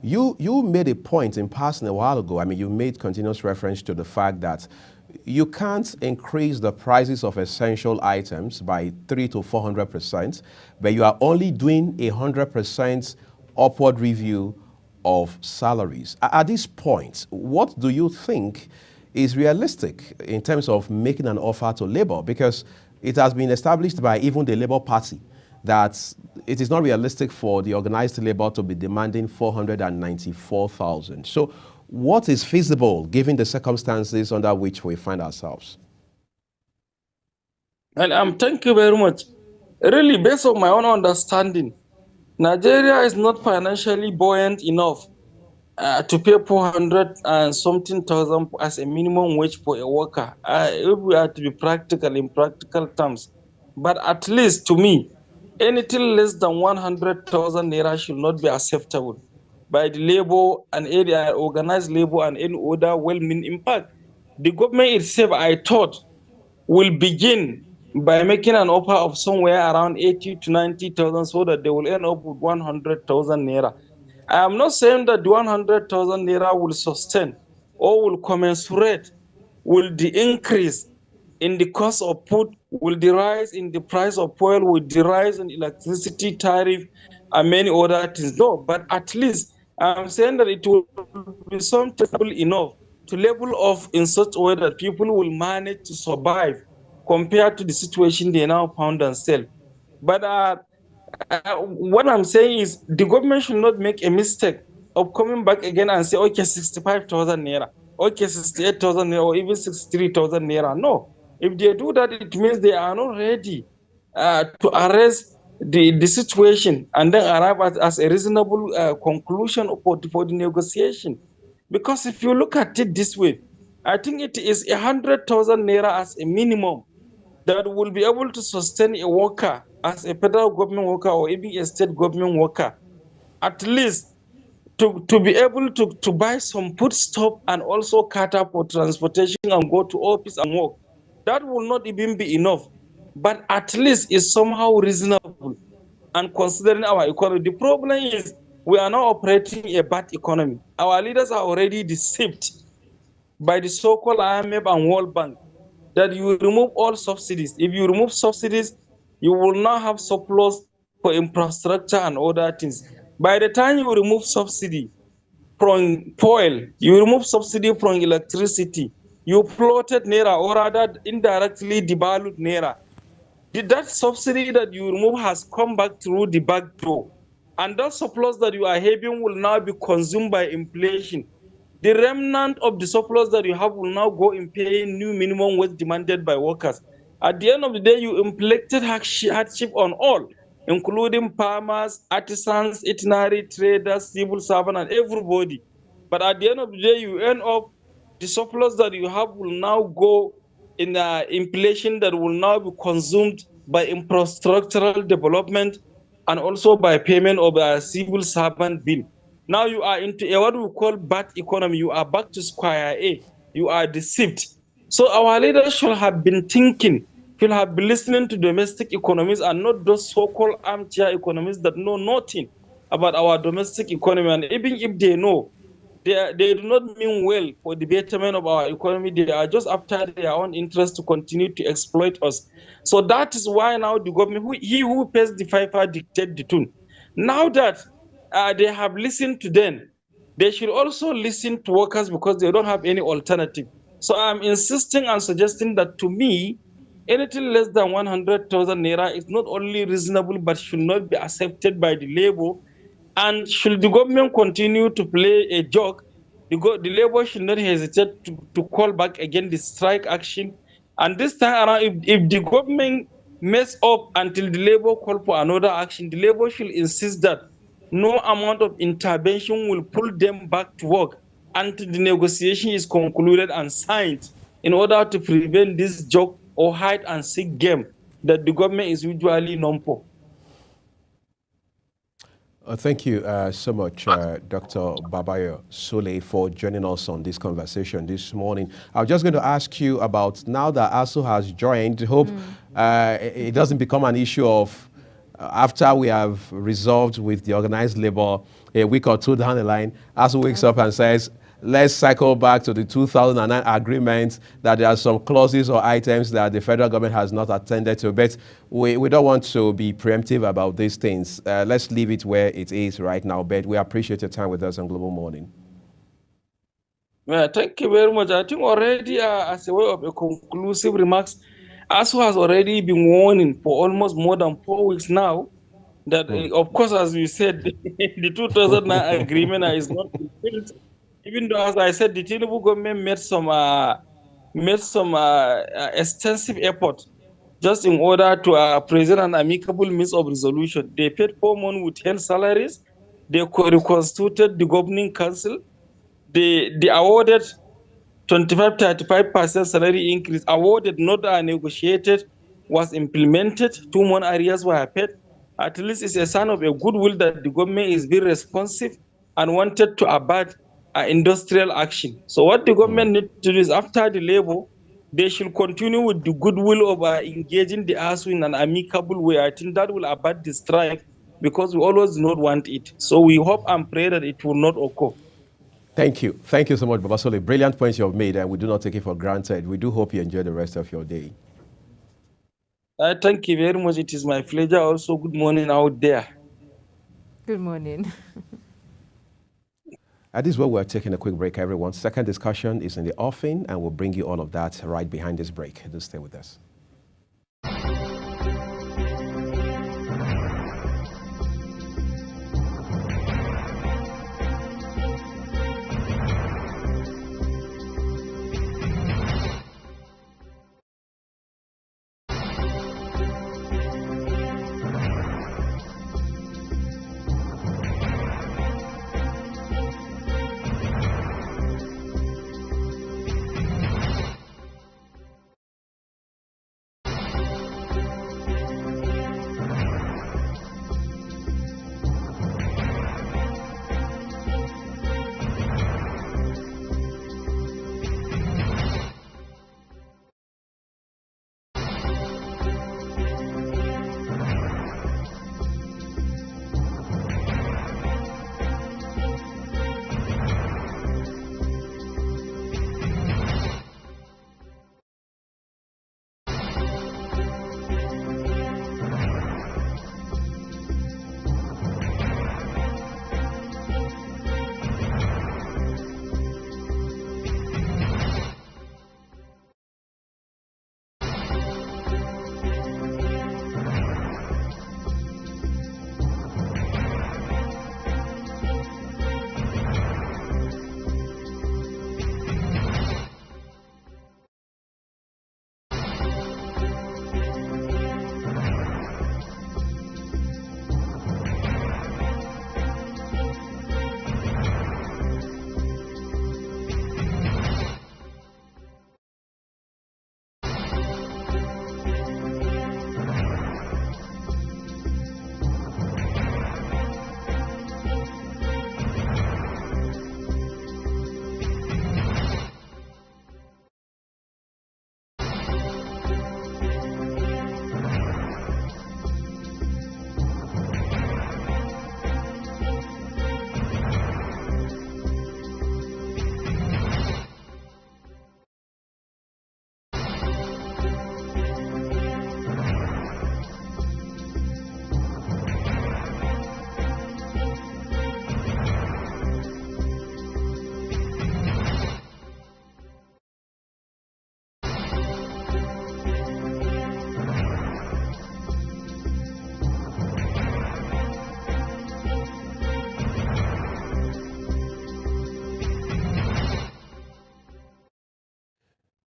You made a point in passing a while ago. I mean, you made continuous reference to the fact that you can't increase the prices of essential items by 300 to 400%, but you are only doing 100% upward review of salaries. At this point, what do you think is realistic in terms of making an offer to labor? Because it has been established by even the Labour Party that it is not realistic for the organized labor to be demanding 494,000. So what is feasible given the circumstances under which we find ourselves? And thank you very much. Really, based on my own understanding, Nigeria is not financially buoyant enough to pay 400 and something thousand as a minimum wage for a worker. If we are to be practical in practical terms, but at least to me, anything less than 100,000 naira should not be acceptable by the labor and area, organized labor and any other well-meaning. In fact, the government itself, I thought, will begin by making an offer of somewhere around 80 to 90,000 so that they will end up with 100,000 naira. I am not saying that the 100,000 naira will sustain or will commensurate with the increase in the cost of food, will the rise in the price of oil, will the rise in electricity tariff, and many other things. No, but at least I'm saying that it will be something enough to level off in such a way that people will manage to survive compared to the situation they now found themselves. But what I'm saying is the government should not make a mistake of coming back again and say, okay, 65,000 naira, okay, 68,000 naira, or even 63,000 naira. No. If they do that, it means they are not ready to arrest the situation and then arrive at a reasonable conclusion for the negotiation. Because if you look at it this way, I think it is 100,000 naira as a minimum that will be able to sustain a worker as a federal government worker or even a state government worker, at least to be able to buy some food stuff and also cater for transportation and go to office and work. That will not even be enough, but at least it's somehow reasonable. And considering our economy, the problem is we are now operating a bad economy. Our leaders are already deceived by the so-called IMF and World Bank that you remove all subsidies. If you remove subsidies, you will now have surplus for infrastructure and other things. By the time you remove subsidy from oil, you remove subsidy from electricity, you floated Naira, or rather indirectly devalued Naira. That subsidy that you remove has come back through the back door. And that surplus that you are having will now be consumed by inflation. The remnant of the surplus that you have will now go in paying new minimum wage demanded by workers. At the end of the day, you inflicted hardship on all, including farmers, artisans, itinerary traders, civil servants, and everybody. But at the end of the day, you end up, the surplus that you have will now go in inflation that will now be consumed by infrastructural development and also by payment of a civil servant bill. Now you are into what we call bad economy. You are back to square A. You are deceived. So our leaders should have been thinking, should have been listening to domestic economies and not those so-called armchair economists that know nothing about our domestic economy. And even if they know, they do not mean well for the betterment of our economy. They are just after their own interest to continue to exploit us. So that is why now the government, he who pays the piper dictate the tune. Now that they have listened to them, they should also listen to workers because they don't have any alternative. So I'm insisting and suggesting that, to me, anything less than 100,000 Naira is not only reasonable but should not be accepted by the labor. And should the government continue to play a joke, the labor should not hesitate to call back again the strike action. And this time around, if the government mess up until the labor call for another action, the labor should insist that no amount of intervention will pull them back to work until the negotiation is concluded and signed, in order to prevent this joke or hide and seek game that the government is usually known for. Thank you so much, Dr. Babayo Sule, for joining us on this conversation this morning. I was just going to ask you about, now that ASUU has joined, hope it doesn't become an issue of after we have resolved with the organized labor a week or two down the line, ASUU wakes up and says, let's cycle back to the 2009 agreement, that there are some clauses or items that the federal government has not attended to. But we don't want to be preemptive about these things. Let's leave it where it is right now. But we appreciate your time with us on Global Morning. Yeah, thank you very much. I think already, as a way of a conclusive remarks, ASUU has already been warning for almost more than 4 weeks now that, of course, as we said, the 2009 agreement is not fulfilled. Even though, as I said, the Tinubu government made some extensive effort just in order to present an amicable means of resolution. They paid 4 months with 10 salaries. They reconstituted the governing council. They awarded 25-35% salary increase. Awarded, not negotiated, was implemented. 2 month areas were paid. At least it's a sign of a goodwill that the government is very responsive and wanted to abate industrial action. So what the government needs to do is, after the labor, they should continue with the goodwill of engaging the ASUU in an amicable way. I think that will abate the strike, because we always do not want it. So we hope and pray that it will not occur. Thank you. Thank you so much, Baba Sule. Brilliant points you have made, and we do not take it for granted. We do hope you enjoy the rest of your day. Thank you very much. It is my pleasure. Also, good morning out there. Good morning. At this point, we're taking a quick break, everyone. Second discussion is in the offing, and we'll bring you all of that right behind this break. Do stay with us.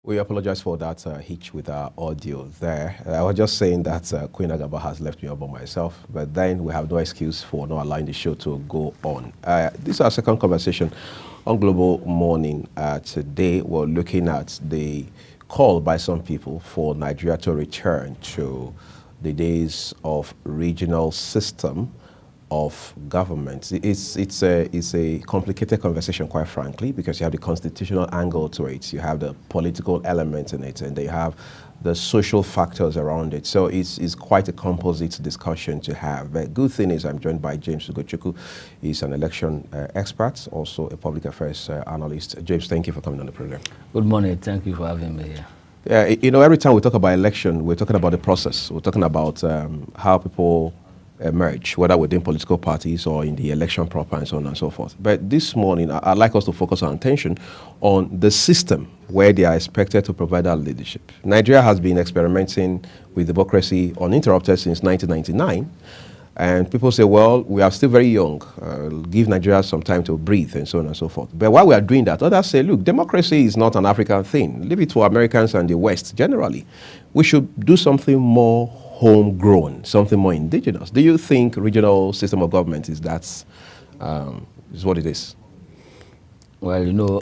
We apologize for that hitch with our audio there. I was just saying that Queen Agaba has left me all by myself, but then we have no excuse for not allowing the show to go on. This is our second conversation on Global Morning. Today, we're looking at the call by some people for Nigeria to return to the days of regional system of government. It's a complicated conversation, quite frankly, because you have the constitutional angle to it, you have the political element in it, and they have the social factors around it. So it's quite a composite discussion to have. The good thing is I'm joined by James Ugochukwu. He's an election expert, also a public affairs analyst. James, thank you for coming on the program. Good morning. Thank you for having me here. Yeah, you know, every time we talk about election, we're talking about the process. We're talking about how people emerge, whether within political parties or in the election proper and so on and so forth. But this morning, I'd like us to focus our attention on the system where they are expected to provide that leadership. Nigeria has been experimenting with democracy uninterrupted since 1999. And people say, well, we are still very young. Give Nigeria some time to breathe and so on and so forth. But while we are doing that, others say, look, democracy is not an African thing. Leave it to Americans and the West generally. We should do something more homegrown, something more indigenous. Do you think regional system of government is what it is? Well, you know,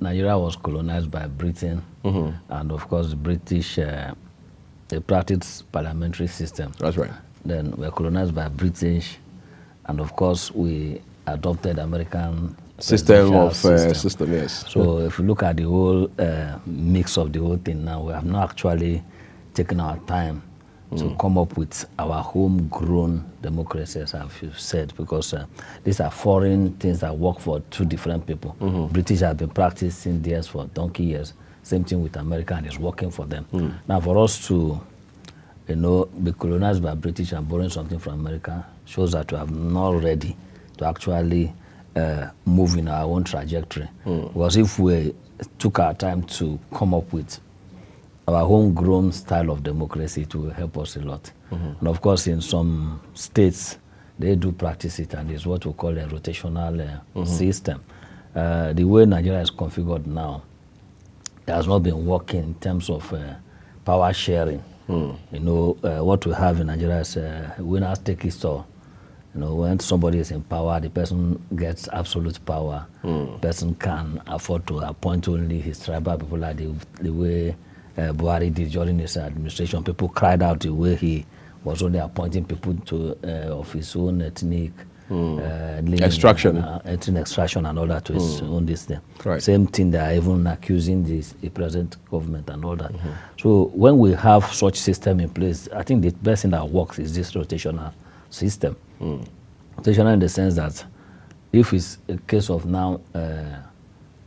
Nigeria was colonized by Britain, and of course the British, they practiced parliamentary system. That's right. Then we were colonized by British, and of course we adopted American system, yes. So if you look at the whole mix of the whole thing now, we have not actually taken our time to come up with our homegrown democracy, as I've said, because these are foreign things that work for two different people. British have been practicing theirs for donkey years. Same thing with America, and it's working for them. Now, for us to, you know, be colonized by British and borrowing something from America shows that we are not ready to actually move in our own trajectory. Because if we took our time to come up with our homegrown style of democracy, it will help us a lot. And of course, in some states, they do practice it, and it's what we call a rotational system. The way Nigeria is configured now, it has not been working in terms of power sharing. You know, what we have in Nigeria is winners take it all. You know, when somebody is in power, the person gets absolute power. The person can afford to appoint only his tribal people, like the way Buhari did during his administration. People cried out the way he was only appointing people to of his own ethnic extraction, ethnic extraction, and all that to his own this thing. Right. Same thing, they are even accusing the present government and all that. So when we have such system in place, I think the best thing that works is this rotational system. Rotational in the sense that if it's a case of now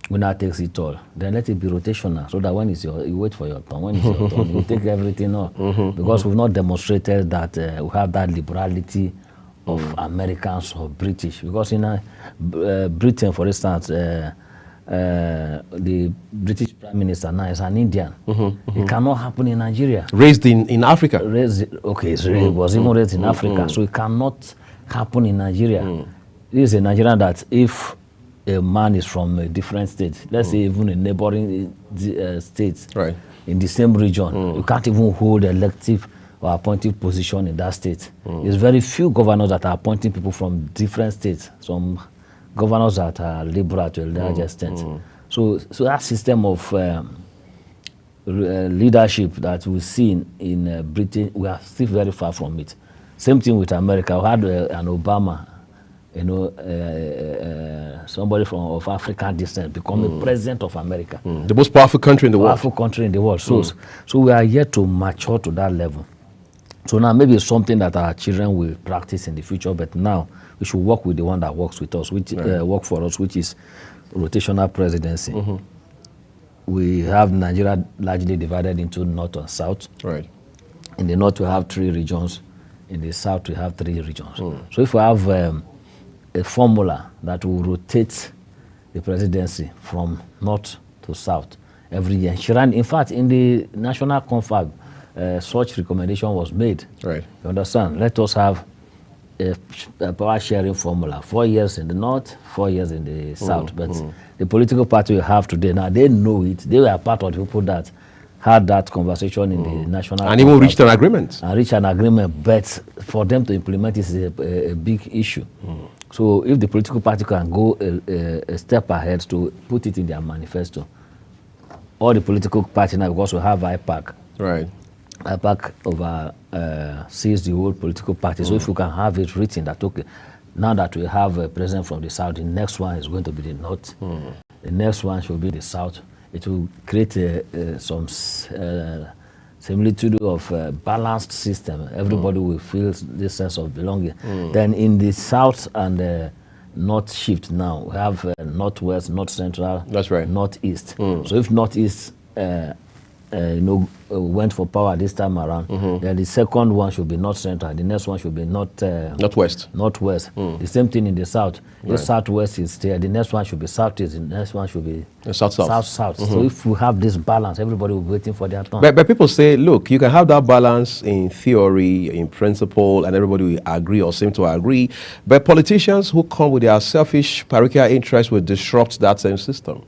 winner takes it all, then let it be rotational, so that when it's you wait for your turn. When it's your turn, you take everything on. Because we've not demonstrated that we have that liberality of Americans or British. Because in Britain, for instance, the British Prime Minister now is an Indian. It cannot happen in Nigeria. Raised in Africa. It was even raised in Africa, so it cannot happen in Nigeria. This is a Nigerian that if a man is from a different state, let's say even a neighboring states, in the same region, you can't even hold elective or appointive position in that state. There's very few governors that are appointing people from different states. Some governors that are liberal to a large extent. So that system of leadership that we see in Britain, we are still very far from it. Same thing with America. We had an Obama, you know, somebody of African descent become a president of America. The most powerful country in the world. Powerful country in the world. So we are yet to mature to that level. So now maybe it's something that our children will practice in the future, but now we should work with the one that works with us, which work for us, which is rotational presidency. We have Nigeria largely divided into north and south. In the north we have 3 regions. In the south we have 3 regions. So if we have a formula that will rotate the presidency from north to south every year. In fact, in the national confab, such recommendation was made. You understand? Let us have a power sharing formula. 4 years in the north, 4 years in the south. But the political party we have today, now they know it. They were part of the people that had that conversation in the national and even reached an agreement. And reached an agreement, but for them to implement is a big issue. So if the political party can go a step ahead to put it in their manifesto, all the political parties now, because we have IPAC. Right. IPAC oversees the whole political party. So if you can have it written that, okay, now that we have a president from the south, the next one is going to be the north. The next one should be the south. It will create some similitude of a balanced system. Everybody will feel this sense of belonging. Then in the south and north shift now, we have northwest, north central, that's right, northeast. So if northeast went for power this time around, then the second one should be north central, the next one should be northwest. The same thing in the south. If southwest is there, the next one should be southeast, the next one should be south. So if we have this balance, everybody will be waiting for their turn. But people say, look, you can have that balance in theory, in principle, and everybody will agree or seem to agree, but politicians who come with their selfish parochial interests will disrupt that same system.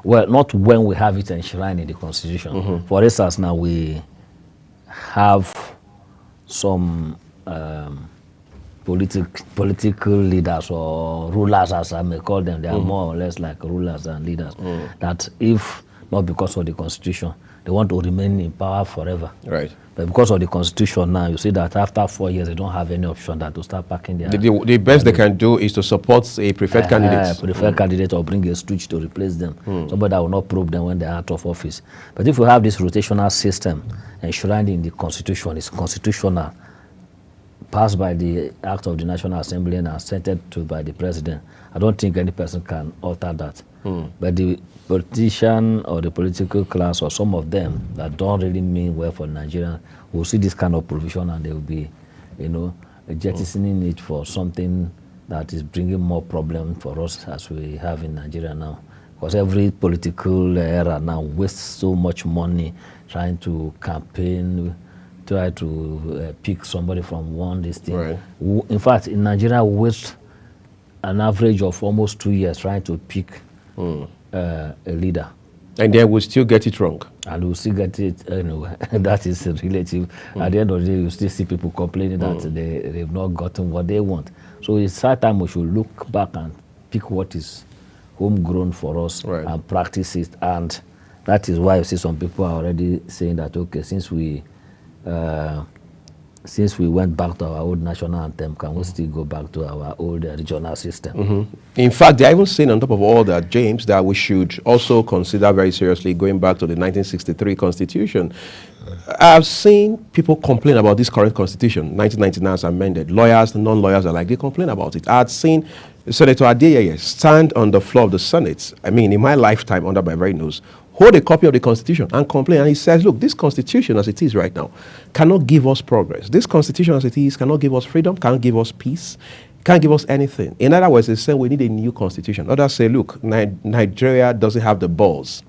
Well, not when we have it enshrined in the Constitution. For instance, now we have some political leaders or rulers, as I may call them. They are more or less like rulers and leaders. That if not because of the Constitution, they want to remain in power forever. Right. But because of the Constitution now, you see that after 4 years, they don't have any option than to start packing their... The best they can do is to support a preferred candidate. Preferred candidate, or bring a switch to replace them. Somebody that will not probe them when they are out of office. But if we have this rotational system enshrined in the Constitution, it's constitutional, passed by the Act of the National Assembly and assented to by the President, I don't think any person can alter that. But the politician or the political class or some of them that don't really mean well for Nigeria will see this kind of provision and they will be, jettisoning it for something that is bringing more problem for us as we have in Nigeria now. Because every political era now wastes so much money trying to campaign, try to pick somebody from one thing. Right. In fact, in Nigeria, we waste an average of almost 2 years trying to pick a leader. And then we'll still get it wrong. And we'll still get it anyway. That is relative. At the end of the day, you still see people complaining that they've not gotten what they want. So it's high time we should look back and pick what is homegrown for us and practice it. And that is why you see some people are already saying that, okay, since we went back to our old national anthem, can we still go back to our old regional system? In fact, they are even saying on top of all that, James, that we should also consider very seriously going back to the 1963 Constitution. I've seen people complain about this current Constitution, 1999 as amended. Lawyers, non-lawyers are like, they complain about it. I've seen Senator Adeyeye stand on the floor of the Senate, I mean, in my lifetime, under my very nose, hold a copy of the Constitution and complain. And he says, look, this Constitution as it is right now cannot give us progress. This Constitution as it is cannot give us freedom, can't give us peace, can't give us anything. In other words, he's saying we need a new Constitution. Others say, look, Nigeria doesn't have the balls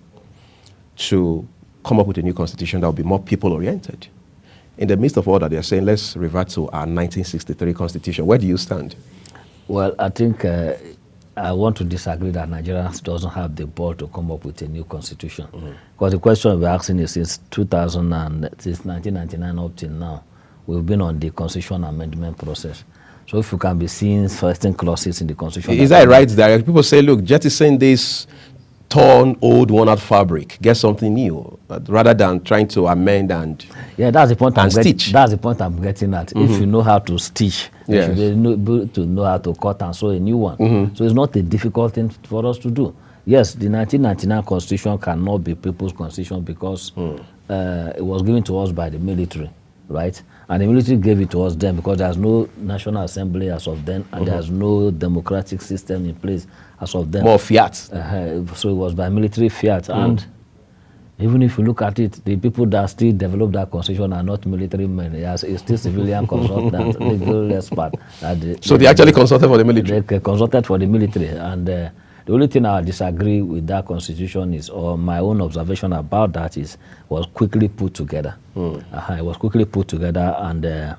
to come up with a new Constitution that will be more people-oriented. In the midst of all that, they're saying, let's revert to our 1963 Constitution. Where do you stand? Well, I think I want to disagree that Nigeria doesn't have the ball to come up with a new constitution. Because the question we're asking is since 1999 up till now, we've been on the constitution amendment process. So if you can be seeing certain clauses in the constitution... Is that right, Derek? People say, look, jettison this torn, old, worn-out fabric, get something new, rather than trying to amend and yeah, that's the point. Stitch. That's the point I'm getting at. If you know how to stitch, you should be able to know how to cut and sew a new one. So it's not a difficult thing for us to do. Yes, the 1999 Constitution cannot be people's constitution because it was given to us by the military, right? And the military gave it to us then because there's no National Assembly as of then, and there's no democratic system in place as of then. More fiat. So it was by military fiat. And even if you look at it, the people that still developed that constitution are not military men. It's still civilian consultants, legal expert. So they actually consulted for the military? They consulted for the military. And the only thing I disagree with that constitution is, or my own observation about that is, was quickly put together. It was quickly put together, and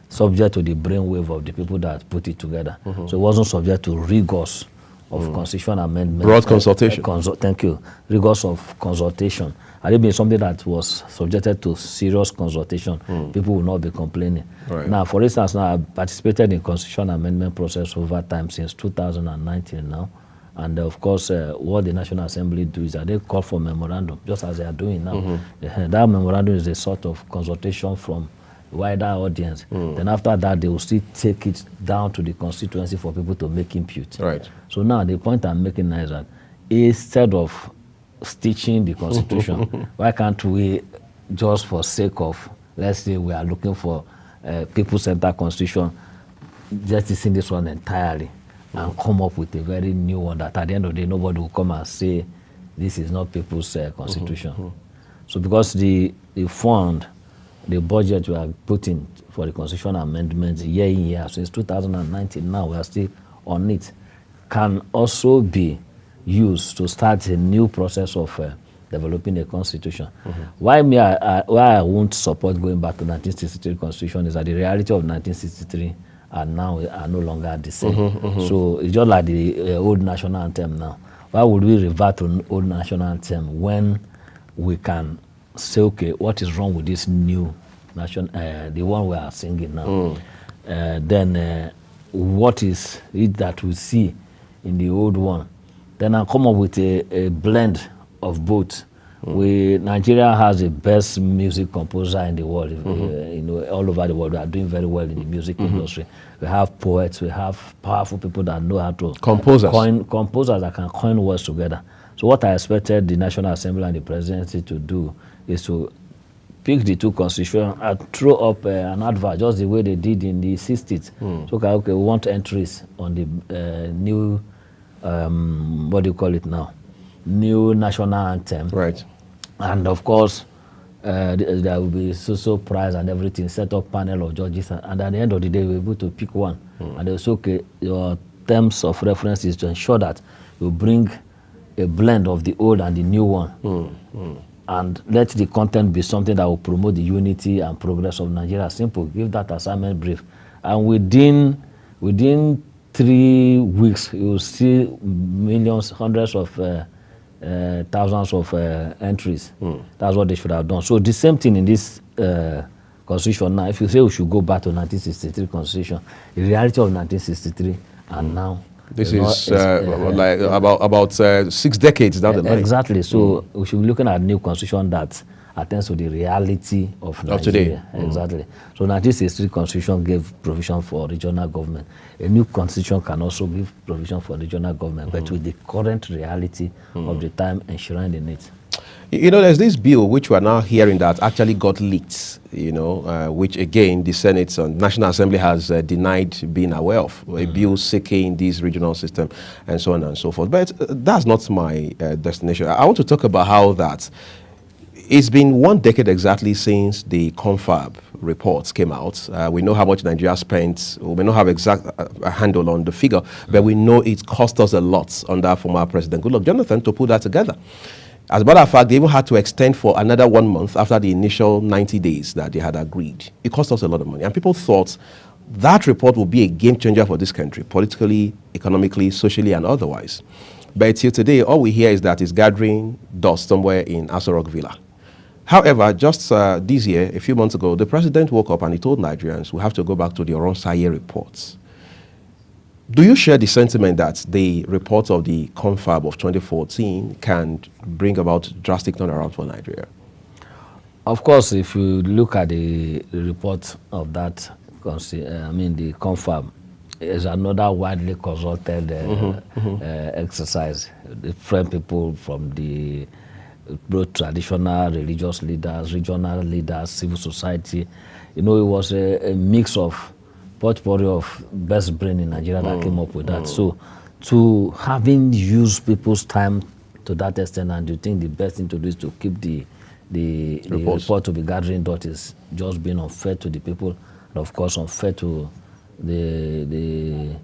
subject to the brainwave of the people that put it together. So it wasn't subject to rigors of constitutional amendment. Broad consultation. Thank you. Rigors of consultation. Had it been something that was subjected to serious consultation, people would not be complaining. Right. Now, for instance, now I participated in constitutional amendment process over time since 2019 now. And of course, what the National Assembly do is that they call for memorandum, just as they are doing now. That memorandum is a sort of consultation from wider audience. Then after that, they will still take it down to the constituency for people to make input. Right. So now the point I'm making now is that instead of stitching the constitution, why can't we, just for sake of, let's say we are looking for people-centered constitution, just listen this one entirely and come up with a very new one that at the end of the day nobody will come and say this is not people's constitution. So because the fund, the budget we are putting for the constitutional amendments year in year since 2019, now we are still on it, can also be used to start a new process of developing a constitution. Why I won't support going back to 1963 constitution is that the reality of 1963 and now are no longer the same. So it's just like the old national anthem now. Why would we revert to old national anthem when we can say, okay, what is wrong with this new nation, the one we are singing now? Then what is it that we see in the old one? Then I'll come up with a blend of both. Nigeria has the best music composer in the world. You know, all over the world, we are doing very well in the music industry. We have poets, we have powerful people that know how to composers that can coin words together. So what I expected the National Assembly and the presidency to do is to pick the two constitutions and throw up an advert, just the way they did in the 60s. So okay, we want entries on the new, what do you call it now? New national anthem. Right. And of course, there will be so prize and everything, set up panel of judges, and at the end of the day, we're able to pick one. And they'll say, okay, your terms of reference is to ensure that you bring a blend of the old and the new one. And let the content be something that will promote the unity and progress of Nigeria. Simple. Give that assignment brief. And within 3 weeks, you will see millions, hundreds of thousands of entries. That's what they should have done. So the same thing in this constitution now. If you say we should go back to 1963 constitution, the reality of 1963 and now. This is like about 6 decades down the line. Exactly. So we should be looking at a new constitution that attends to the reality of Nigeria. Today. Exactly. So 1963 constitution gave provision for regional government. A new constitution can also give provision for regional government, but with the current reality of the time enshrined in it. You know, there's this bill which we're now hearing that actually got leaked, you know, which again the Senate and National Assembly has denied being aware of, a bill seeking this regional system and so on and so forth. But that's not my destination. I want to talk about how that it's been 1 decade exactly since the Confab reports came out. We know how much Nigeria spent. We may not have exact handle on the figure, but we know it cost us a lot under former President Goodluck Jonathan to put that together. As a matter of fact, they even had to extend for another 1 month after the initial 90 days that they had agreed. It cost us a lot of money. And people thought that report would be a game changer for this country, politically, economically, socially, and otherwise. But till today, all we hear is that it's gathering dust somewhere in Aso Rock Villa. However, just this year, a few months ago, the president woke up and he told Nigerians we have to go back to the Oronsaye reports. Do you share the sentiment that the report of the Confab of 2014 can bring about drastic turnaround for Nigeria? Of course, if you look at the report of that, the Confab is another widely consulted exercise. Different people from the both traditional religious leaders, regional leaders, civil society. You know, it was a mix of potpourri of best brain in Nigeria that came up with that. So to having used people's time to that extent, and you think the best thing to do is to keep the report to be gathering dot is just being unfair to the people, and of course unfair to the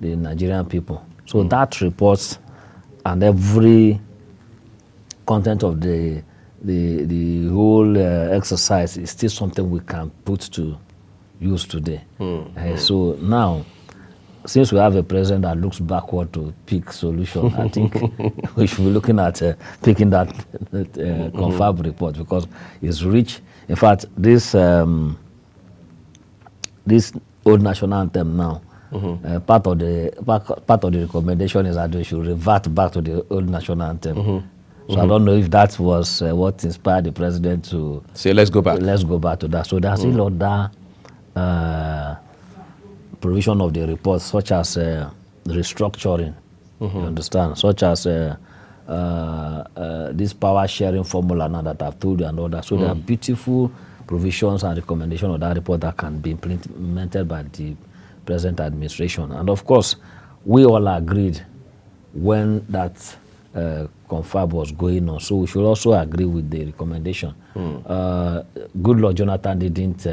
Nigerian people. So that report and every content of the whole exercise is still something we can put to use today. So now, since we have a president that looks backward to pick solution, I think we should be looking at picking that confab report, because it's rich. In fact, this old national anthem now, part of the recommendation is that we should revert back to the old national anthem. So I don't know if that was what inspired the president to say, let's go back. Let's go back to that. So there's a lot of that provision of the report, such as restructuring, you understand, such as this power sharing formula now that I've told you and all that. So there are beautiful provisions and recommendations of that report that can be implemented by the present administration. And of course, we all agreed when that confab was going on. So we should also agree with the recommendation. Goodluck Jonathan didn't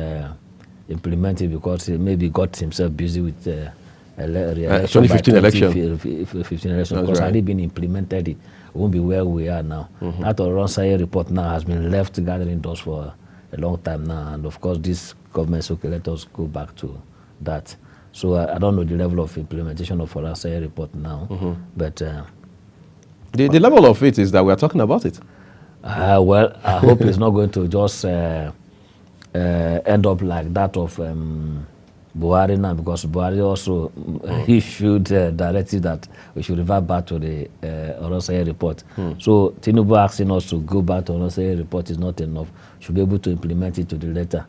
implement it because he maybe got himself busy with 2015 election. 2015 election, because had it been implemented, it won't be where we are now. That Oronsaye report now has been left gathering dust for a long time now, and of course this government said, okay, let us go back to that. So I don't know the level of implementation of Oronsaye report now, but the level of it is that we are talking about it. Well, I hope it's not going to just end up like that of Buhari now, because Buhari also issued directive that we should revert back to the Oronsaye report. So Tinubu asking us to go back to Oronsaye report is not enough. Should be able to implement it to the letter.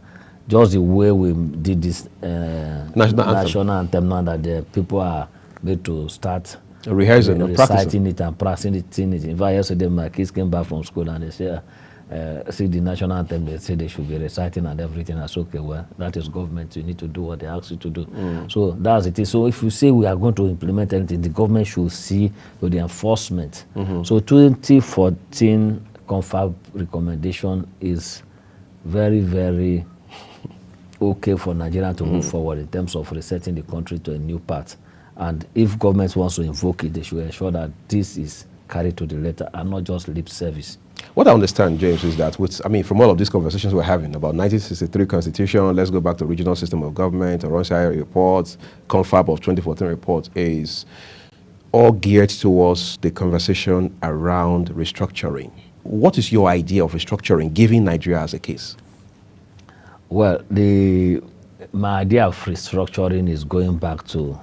Just the way we did this national anthem now, that the people are made to start rehearsing, reciting it and practicing it. In fact, yesterday my kids came back from school and they said, see the national anthem, they say they should be reciting and everything. I said, okay, well, that is government. You need to do what they ask you to do. So that's it. So if you say we are going to implement anything, the government should see with the enforcement. So 2014 confab recommendation is very, very okay for Nigeria to move forward in terms of resetting the country to a new path. And if government wants to invoke it, they should ensure that this is carried to the letter and not just lip service. What I understand, James, is that from all of these conversations we're having about 1963 Constitution, let's go back to regional system of government, Oronsaye reports, confab of 2014 report, is all geared towards the conversation around restructuring. What is your idea of restructuring, given Nigeria as a case? Well, my idea of restructuring is going back to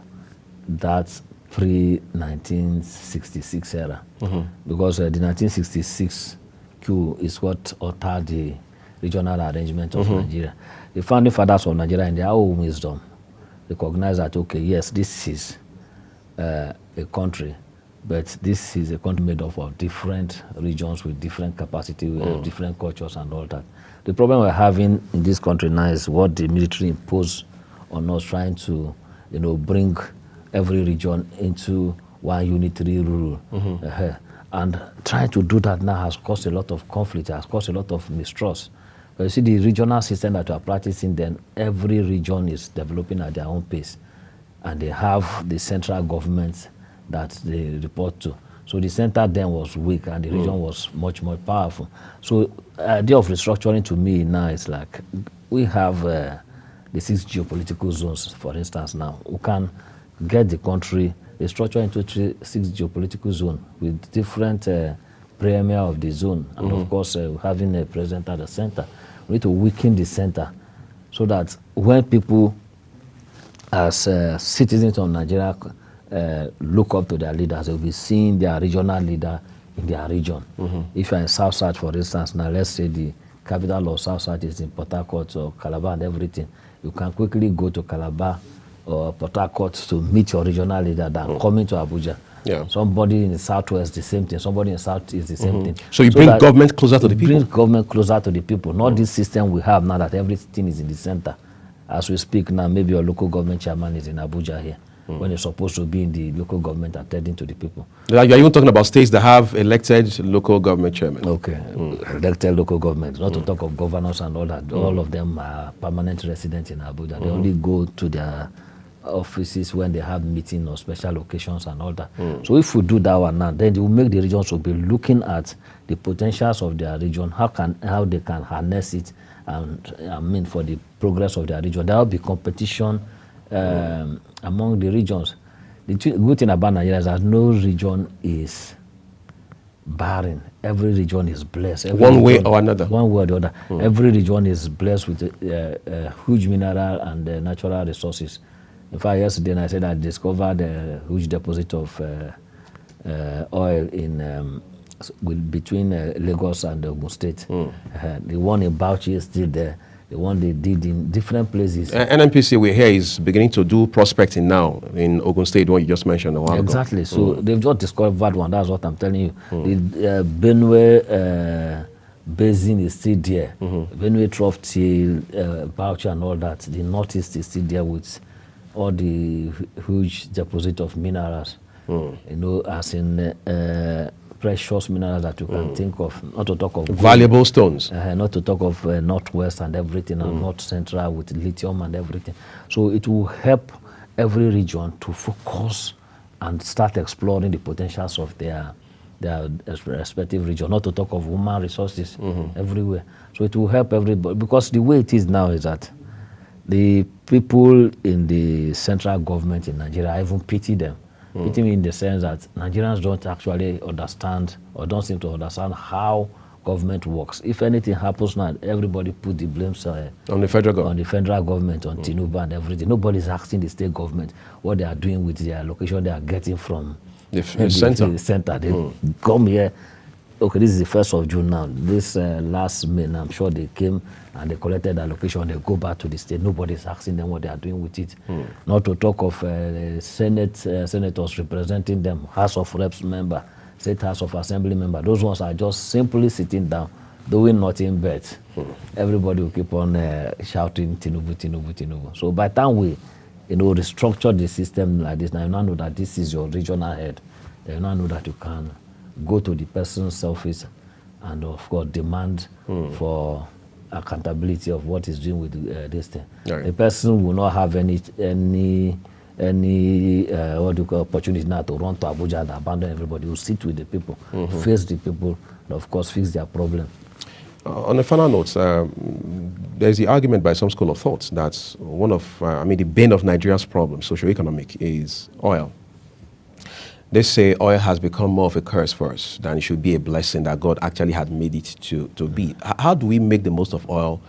that pre-1966 era, because the 1966 coup is what altered the regional arrangement of Nigeria. The founding fathers of Nigeria, in their own wisdom, recognized that, okay, yes, this is a country, but this is a country made up of different regions with different capacity, with different cultures and all that. The problem we're having in this country now is what the military imposed on us, trying to, bring every region into one unitary rule. And trying to do that now has caused a lot of conflict, has caused a lot of mistrust. But you see, the regional system that we are practicing, then every region is developing at their own pace. And they have the central government that they report to. So the center then was weak and the region was much more powerful. So the idea of restructuring to me now is like, we have the 6 geopolitical zones, for instance, now. We can get the country restructured into 6 geopolitical zones with different premier of the zone. And of course, having a president at the center. We need to weaken the center so that when people, as citizens of Nigeria, look up to their leaders, they'll be seeing their regional leader in their region. If you're in South-South, for instance, now let's say the capital of South-South is in Port Harcourt or Calabar and everything, you can quickly go to Calabar or Port Harcourt to meet your regional leader than coming to Abuja. Somebody in the Southwest, the same thing. Somebody in the Southeast, the same thing. So you bring government closer to the people? Bring government closer to the people, not this system we have now that everything is in the center. As we speak now, maybe your local government chairman is in Abuja here, when you're supposed to be in the local government attending to the people. You're even talking about states that have elected local government chairmen. Okay, elected local government, not to talk of governors and all that. All of them are permanent residents in Abuja. They only go to their offices when they have meeting or special occasions and all that. So if we do that one now, then it will make the regions to be looking at the potentials of their region, how they can harness it, and I mean for the progress of their region. There will be competition among the regions. The good thing about Nigeria is that no region is barren. Every region is blessed. One way or another. One way or the other. Every region is blessed with huge mineral and natural resources. In fact, yesterday I said I discovered a huge deposit of oil in between Lagos and Ogun State. The one in Bauchi is still there. The one they did in different places. NNPC we hear is beginning to do prospecting now in Ogun State, what you just mentioned a while ago. Exactly. So they've just discovered one. That's what I'm telling you. The Benue basin is still there. Benue Trough till Bauchi and all that. The northeast is still there with all the huge deposit of minerals. You know, as in precious minerals that you can think of, not to talk of valuable stones, not to talk of Northwest and everything, and North Central with lithium and everything. So it will help every region to focus and start exploring the potentials of their respective region, not to talk of human resources everywhere. So it will help everybody, because the way it is now is that the people in the central government in Nigeria, I even pity them. Pity me in the sense that Nigerians don't actually understand, or don't seem to understand how government works. If anything happens now, everybody put the blame on the federal government, on Tinubu and everything. Nobody's asking the state government what they are doing with the allocation they are getting from the center. The center. They come here. Okay, this is the 1st of June now. This last May, I'm sure they came and they collected the allocation. They go back to the state. Nobody's asking them what they are doing with it. Not to talk of senators representing them, House of Reps member, State House of Assembly member. Those ones are just simply sitting down, doing nothing but everybody will keep on shouting Tinubu, Tinubu, Tinubu. So by the time we, restructure the system like this, now you now know that this is your regional head. Then you now know that you can go to the person's office and of course demand for accountability of what is doing with this thing. The person will not have any opportunity now to run to Abuja and abandon everybody. Will sit with the people, face the people, and of course fix their problem. On a final note, there's the argument by some school of thought that one of, the bane of Nigeria's problem, socio-economic, is oil. They say oil has become more of a curse for us than it should be a blessing that God actually had made it to be. How do we make the most of oil,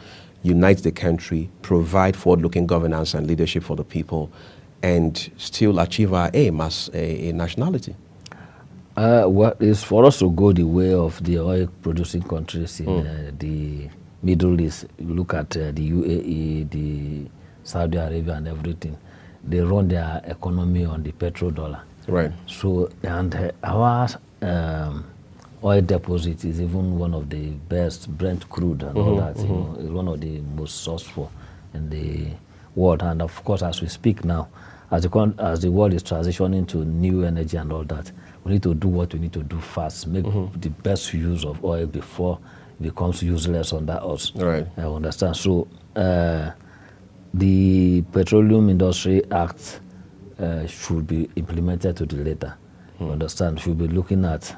unite the country, provide forward-looking governance and leadership for the people, and still achieve our aim as a nationality? Well, it's for us to go the way of the oil-producing countries in the Middle East. You look at the UAE, the Saudi Arabia and everything. They run their economy on the petrodollar. Right. So, and our oil deposit is even one of the best, Brent crude and all that, is one of the most sourceful in the world. And of course, as we speak now, as the world is transitioning to new energy and all that, we need to do what we need to do fast, make the best use of oil before it becomes useless under us. Right. I understand. So, the Petroleum Industry Act should be implemented to the letter. You understand? Should be looking at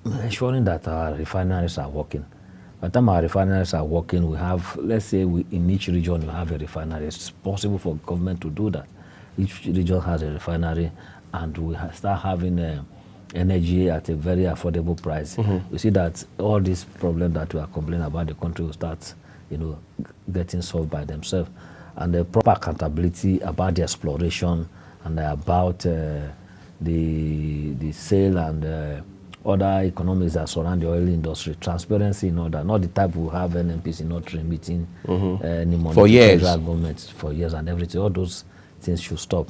ensuring that our refineries are working. By the time our refineries are working, we have, let's say, in each region we have a refinery. It's possible for government to do that. Each region has a refinery, and we start having energy at a very affordable price. We see that all these problems that we are complaining about the country will start, getting solved by themselves. And the proper accountability about the exploration and about the sale and other economics that surround the oil industry, transparency in order, not the type we have NNPC not remitting any money for years. To federal government for years and everything. All those things should stop.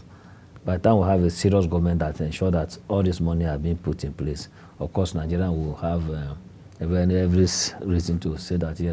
By the time we have a serious government that ensure that all this money are being put in place, of course, Nigeria will have every reason to say that yes,